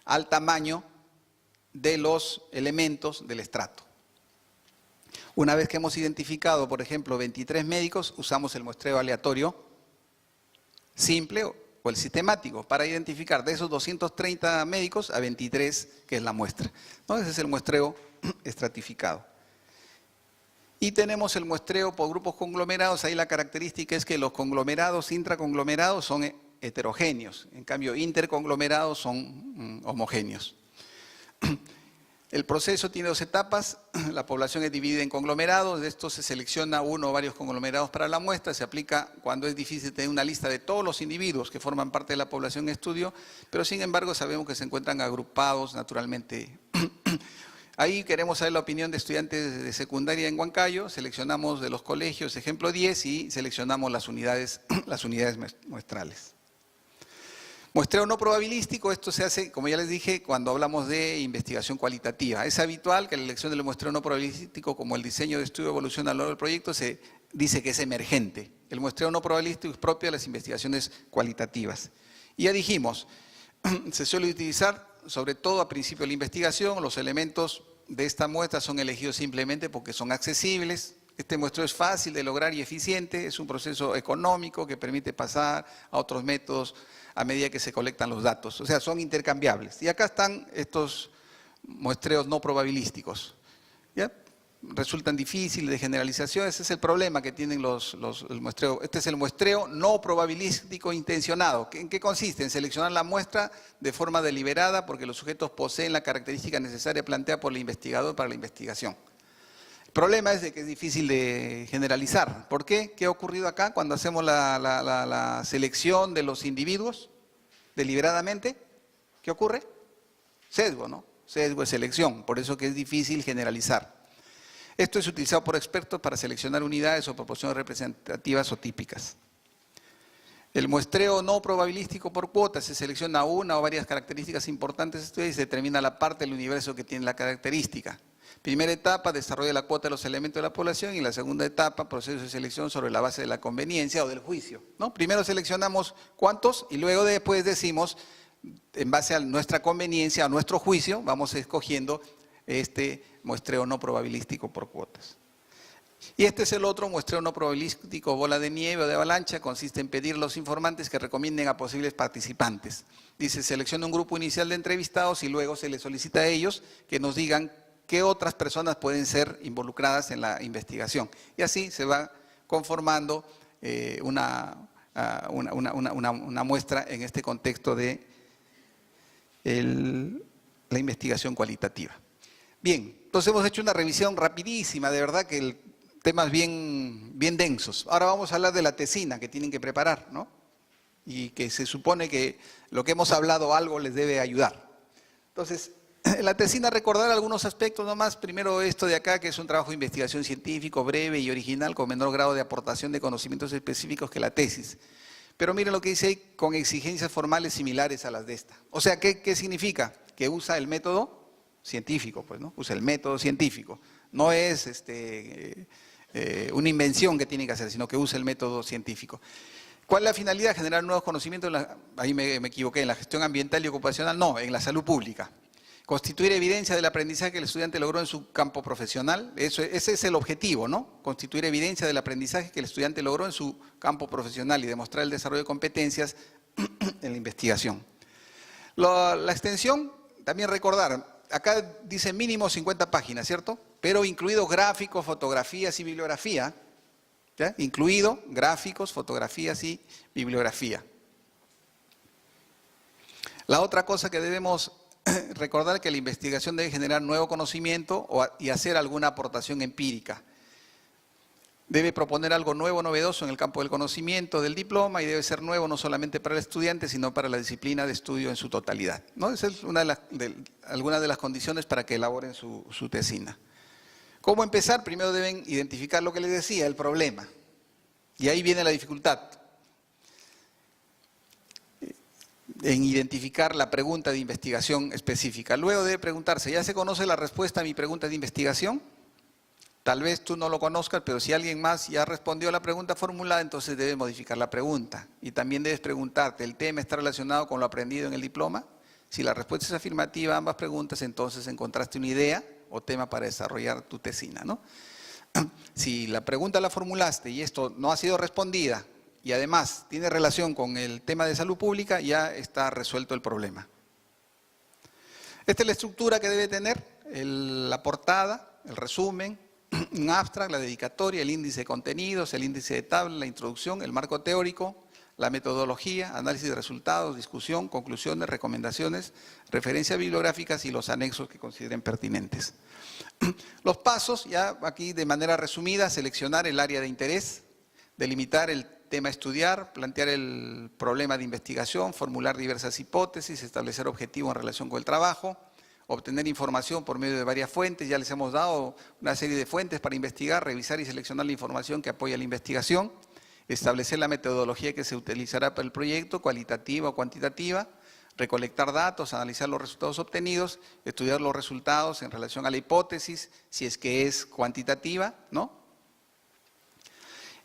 al tamaño de los elementos del estrato. Una vez que hemos identificado, por ejemplo, 23 médicos, usamos el muestreo aleatorio simple o el sistemático para identificar de esos 230 médicos a 23, que es la muestra. Entonces, ese es el muestreo estratificado. Y tenemos el muestreo por grupos conglomerados. Ahí la característica es que los conglomerados, intraconglomerados son heterogéneos. En cambio, interconglomerados son homogéneos. El proceso tiene dos etapas. La población es dividida en conglomerados. De esto se selecciona uno o varios conglomerados para la muestra. Se aplica cuando es difícil tener una lista de todos los individuos que forman parte de la población en estudio, pero sin embargo sabemos que se encuentran agrupados naturalmente. Ahí queremos saber la opinión de estudiantes de secundaria en Huancayo. Seleccionamos de los colegios, ejemplo 10, y seleccionamos las unidades muestrales. Muestreo no probabilístico, esto se hace, como ya les dije, cuando hablamos de investigación cualitativa. Es habitual que la elección del muestreo no probabilístico, como el diseño de estudio de evolución a lo largo del proyecto, se dice que es emergente. El muestreo no probabilístico es propio de las investigaciones cualitativas. Y ya dijimos, se suele utilizar sobre todo a principio de la investigación. Los elementos de esta muestra son elegidos simplemente porque son accesibles. Este muestreo es fácil de lograr y eficiente, es un proceso económico que permite pasar a otros métodos a medida que se colectan los datos. O sea, son intercambiables. Y acá están estos muestreos no probabilísticos. ¿Ya? resultan difíciles de generalización. Ese es el problema que tienen el muestreo. Este es el muestreo no probabilístico intencionado. ¿En qué consiste? En seleccionar la muestra de forma deliberada porque los sujetos poseen la característica necesaria planteada por el investigador para la investigación. El problema es de que es difícil de generalizar. ¿Por qué? ¿Qué ha ocurrido acá cuando hacemos la selección de los individuos deliberadamente? ¿Qué ocurre? Sesgo, ¿no? Sesgo de selección, por eso que es difícil generalizar. Esto es utilizado por expertos para seleccionar unidades o proporciones representativas o típicas. El muestreo no probabilístico por cuotas se selecciona una o varias características importantes y se determina la parte del universo que tiene la característica. Primera etapa, desarrollo de la cuota de los elementos de la población, y la segunda etapa, proceso de selección sobre la base de la conveniencia o del juicio, ¿no? Primero seleccionamos cuántos y luego después decimos, en base a nuestra conveniencia, a nuestro juicio, vamos escogiendo este muestreo no probabilístico por cuotas. Y este es el otro muestreo no probabilístico, bola de nieve o de avalancha, consiste en pedir a los informantes que recomienden a posibles participantes. Dice, selecciona un grupo inicial de entrevistados y luego se les solicita a ellos que nos digan qué otras personas pueden ser involucradas en la investigación. Y así se va conformando una muestra en este contexto de la investigación cualitativa. Bien, entonces hemos hecho una revisión rapidísima, de verdad que temas bien densos. Ahora vamos a hablar de la tesina que tienen que preparar, ¿no? Y que se supone que lo que hemos hablado algo les debe ayudar. Entonces, en la tesina recordar algunos aspectos nomás. Primero esto de acá, que es un trabajo de investigación científico breve y original con menor grado de aportación de conocimientos específicos que la tesis. Pero miren lo que dice ahí, con exigencias formales similares a las de esta. O sea, ¿qué significa? Que usa el método científico, pues, ¿no? Usa el método científico. No es una invención que tiene que hacer, sino que usa el método científico. ¿Cuál es la finalidad? Generar nuevos conocimientos, ahí me equivoqué, en la gestión ambiental y ocupacional, no, en la salud pública. Constituir evidencia del aprendizaje que el estudiante logró en su campo profesional, ese es el objetivo, ¿no? Constituir evidencia del aprendizaje que el estudiante logró en su campo profesional y demostrar el desarrollo de competencias en la investigación. La extensión, también recordar, acá dice mínimo 50 páginas, ¿cierto? Pero incluidos gráficos, fotografías y bibliografía, ¿ya? Incluido gráficos, fotografías y bibliografía. La otra cosa que debemos recordar que la investigación debe generar nuevo conocimiento y hacer alguna aportación empírica. Debe proponer algo nuevo, novedoso en el campo del conocimiento del diploma y debe ser nuevo no solamente para el estudiante, sino para la disciplina de estudio en su totalidad, ¿no? Esa es algunas de las condiciones para que elaboren su tesina. ¿Cómo empezar? Primero deben identificar lo que les decía, el problema. Y ahí viene la dificultad. En identificar la pregunta de investigación específica. Luego debe preguntarse, ¿ya se conoce la respuesta a mi pregunta de investigación? Tal vez tú no lo conozcas, pero si alguien más ya respondió a la pregunta formulada, entonces debes modificar la pregunta. Y también debes preguntarte, ¿el tema está relacionado con lo aprendido en el diploma? Si la respuesta es afirmativa a ambas preguntas, entonces encontraste una idea o tema para desarrollar tu tesina, ¿no? Si la pregunta la formulaste y esto no ha sido respondida, y además tiene relación con el tema de salud pública, ya está resuelto el problema. Esta es la estructura que debe tener, la portada, el resumen, un abstract, la dedicatoria, el índice de contenidos, el índice de tabla, la introducción, el marco teórico, la metodología, análisis de resultados, discusión, conclusiones, recomendaciones, referencias bibliográficas y los anexos que consideren pertinentes. Los pasos, ya aquí de manera resumida, seleccionar el área de interés, delimitar el tema a estudiar, plantear el problema de investigación, formular diversas hipótesis, establecer objetivos en relación con el trabajo, obtener información por medio de varias fuentes, ya les hemos dado una serie de fuentes para investigar, revisar y seleccionar la información que apoya la investigación, establecer la metodología que se utilizará para el proyecto, cualitativa o cuantitativa, recolectar datos, analizar los resultados obtenidos, estudiar los resultados en relación a la hipótesis, si es que es cuantitativa, ¿no?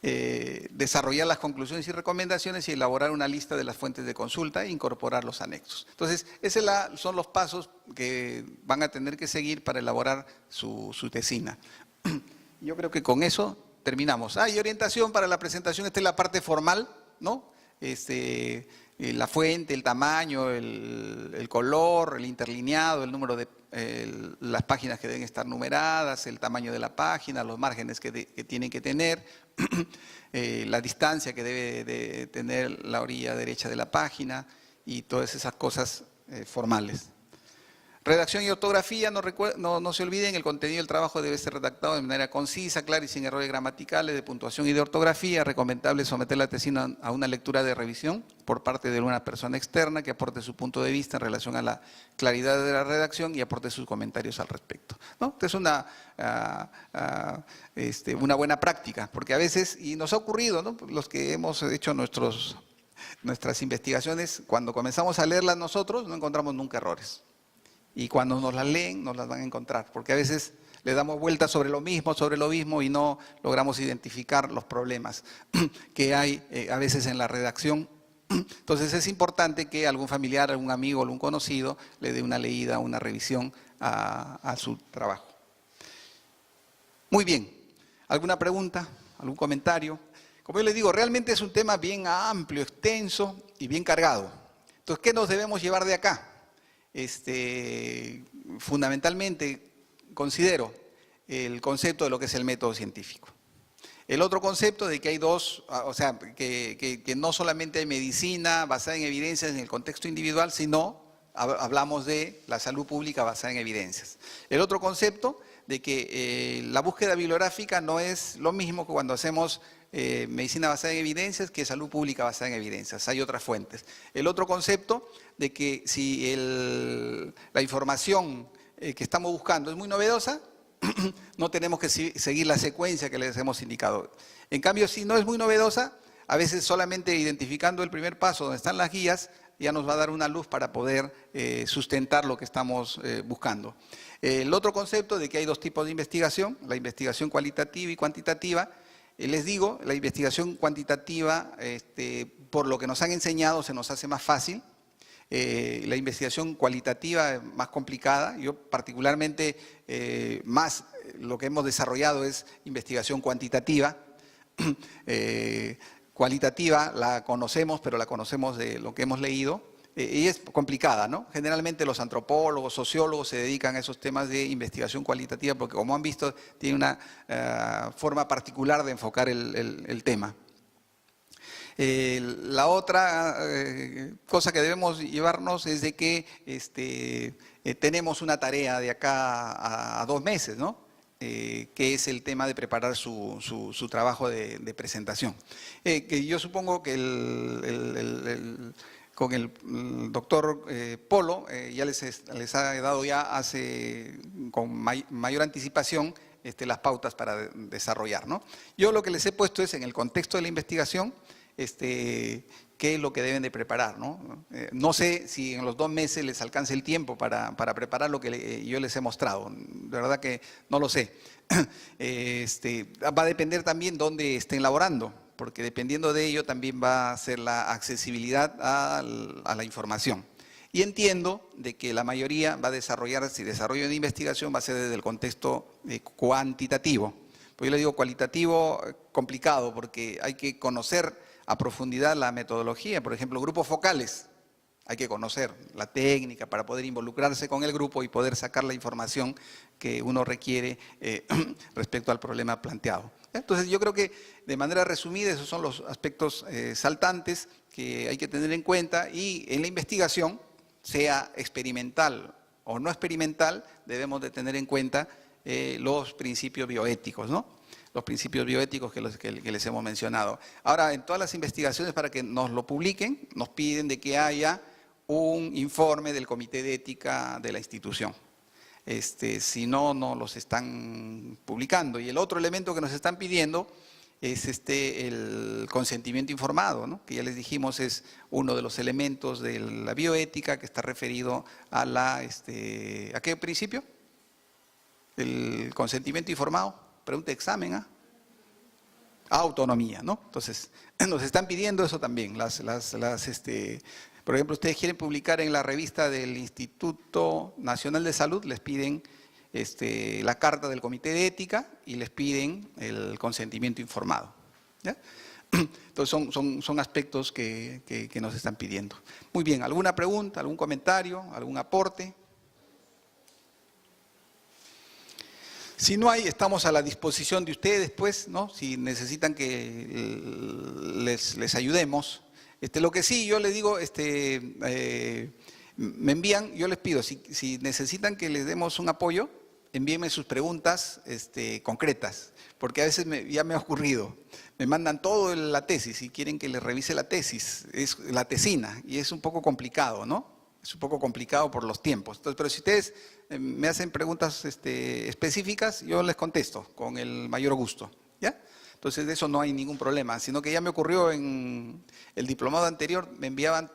Desarrollar las conclusiones y recomendaciones y elaborar una lista de las fuentes de consulta e incorporar los anexos. Entonces, esos son los pasos que van a tener que seguir para elaborar su tesina. Yo creo que con eso terminamos. Y orientación para la presentación, esta es la parte formal, ¿no? La fuente, el tamaño, el color, el interlineado, el número de las páginas que deben estar numeradas, el tamaño de la página, los márgenes que tienen que tener, la distancia que debe de tener la orilla derecha de la página y todas esas cosas formales. Redacción y ortografía, no se olviden, el contenido del trabajo debe ser redactado de manera concisa, clara y sin errores gramaticales, de puntuación y de ortografía. Recomendable someter la tesina a una lectura de revisión por parte de una persona externa que aporte su punto de vista en relación a la claridad de la redacción y aporte sus comentarios al respecto, ¿no? Esta es una buena práctica, porque a veces, y nos ha ocurrido, ¿no? Los que hemos hecho nuestras investigaciones, cuando comenzamos a leerlas nosotros, no encontramos nunca errores. Y cuando nos las leen, nos las van a encontrar, porque a veces le damos vueltas sobre lo mismo y no logramos identificar los problemas que hay a veces en la redacción. Entonces es importante que algún familiar, algún amigo, algún conocido le dé una leída, una revisión a su trabajo. Muy bien, ¿alguna pregunta? ¿Algún comentario? Como yo les digo, realmente es un tema bien amplio, extenso y bien cargado. Entonces, ¿qué nos debemos llevar de acá? Fundamentalmente considero el concepto de lo que es el método científico. El otro concepto de que hay dos, o sea, que no solamente hay medicina basada en evidencias en el contexto individual, sino hablamos de la salud pública basada en evidencias. El otro concepto de que la búsqueda bibliográfica no es lo mismo que cuando hacemos medicina basada en evidencias que salud pública basada en evidencias, hay otras fuentes. El otro concepto de que si la información que estamos buscando es muy novedosa, no tenemos que seguir la secuencia que les hemos indicado. En cambio, si no es muy novedosa, a veces solamente identificando el primer paso donde están las guías, ya nos va a dar una luz para poder sustentar lo que estamos buscando. El otro concepto de que hay dos tipos de investigación, la investigación cualitativa y cuantitativa. Les digo, la investigación cuantitativa, por lo que nos han enseñado, se nos hace más fácil. La investigación cualitativa es más complicada. Yo particularmente más lo que hemos desarrollado es investigación cuantitativa. Cualitativa la conocemos, pero la conocemos de lo que hemos leído. Y es complicada, ¿no? Generalmente los antropólogos, sociólogos se dedican a esos temas de investigación cualitativa porque, como han visto, tiene una forma particular de enfocar el tema. La otra cosa que debemos llevarnos es de que tenemos una tarea de acá a 2 meses, ¿no? Que es el tema de preparar su trabajo de presentación. Que yo supongo que con el doctor Polo ya les ha dado ya con mayor anticipación las pautas para desarrollar, ¿no? Yo lo que les he puesto es, en el contexto de la investigación, qué es lo que deben de preparar, ¿no? No sé si en los 2 meses les alcance el tiempo para preparar lo que yo les he mostrado. De verdad que no lo sé. Va a depender también dónde estén laborando, porque dependiendo de ello también va a ser la accesibilidad a la información. Y entiendo de que la mayoría va a desarrollar, si desarrollo de investigación, va a ser desde el contexto cuantitativo. Pues yo le digo cualitativo complicado, porque hay que conocer a profundidad la metodología. Por ejemplo, grupos focales. Hay que conocer la técnica para poder involucrarse con el grupo y poder sacar la información que uno requiere respecto al problema planteado. Entonces, yo creo que de manera resumida esos son los aspectos saltantes que hay que tener en cuenta, y en la investigación, sea experimental o no experimental, debemos de tener en cuenta los principios bioéticos, ¿no? Los principios bioéticos que les hemos mencionado. Ahora, en todas las investigaciones, para que nos lo publiquen, nos piden de que haya un informe del Comité de Ética de la institución. Si no, no los están publicando. Y el otro elemento que nos están pidiendo es el consentimiento informado, ¿no? Que ya les dijimos es uno de los elementos de la bioética que está referido a ¿a qué principio? El consentimiento informado. Pregunta de examen, ¿ah? Autonomía, ¿no? Entonces, nos están pidiendo eso también. Por ejemplo, ustedes quieren publicar en la revista del Instituto Nacional de Salud, les piden la carta del Comité de Ética y les piden el consentimiento informado, ¿ya? Entonces, son aspectos que nos están pidiendo. Muy bien, ¿alguna pregunta, algún comentario, algún aporte? Si no hay, estamos a la disposición de ustedes, pues, ¿no? Si necesitan que les ayudemos. Lo que sí, yo les digo, me envían, yo les pido, si necesitan que les demos un apoyo, envíenme sus preguntas concretas, porque a veces ya me ha ocurrido. Me mandan todo la tesis y quieren que les revise la tesis, es la tesina, y es un poco complicado, ¿no? Es un poco complicado por los tiempos. Entonces, pero si ustedes me hacen preguntas específicas, yo les contesto con el mayor gusto, ¿ya? Entonces, de eso no hay ningún problema, sino que ya me ocurrió en el diplomado anterior, me enviaban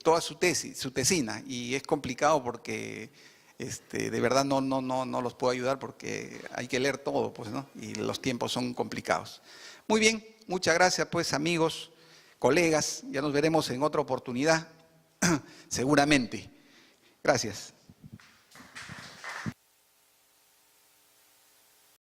toda su tesis, su tesina, y es complicado porque de verdad no los puedo ayudar porque hay que leer todo, pues, ¿no? Y los tiempos son complicados. Muy bien, muchas gracias, pues, amigos, colegas, ya nos veremos en otra oportunidad, seguramente. Gracias.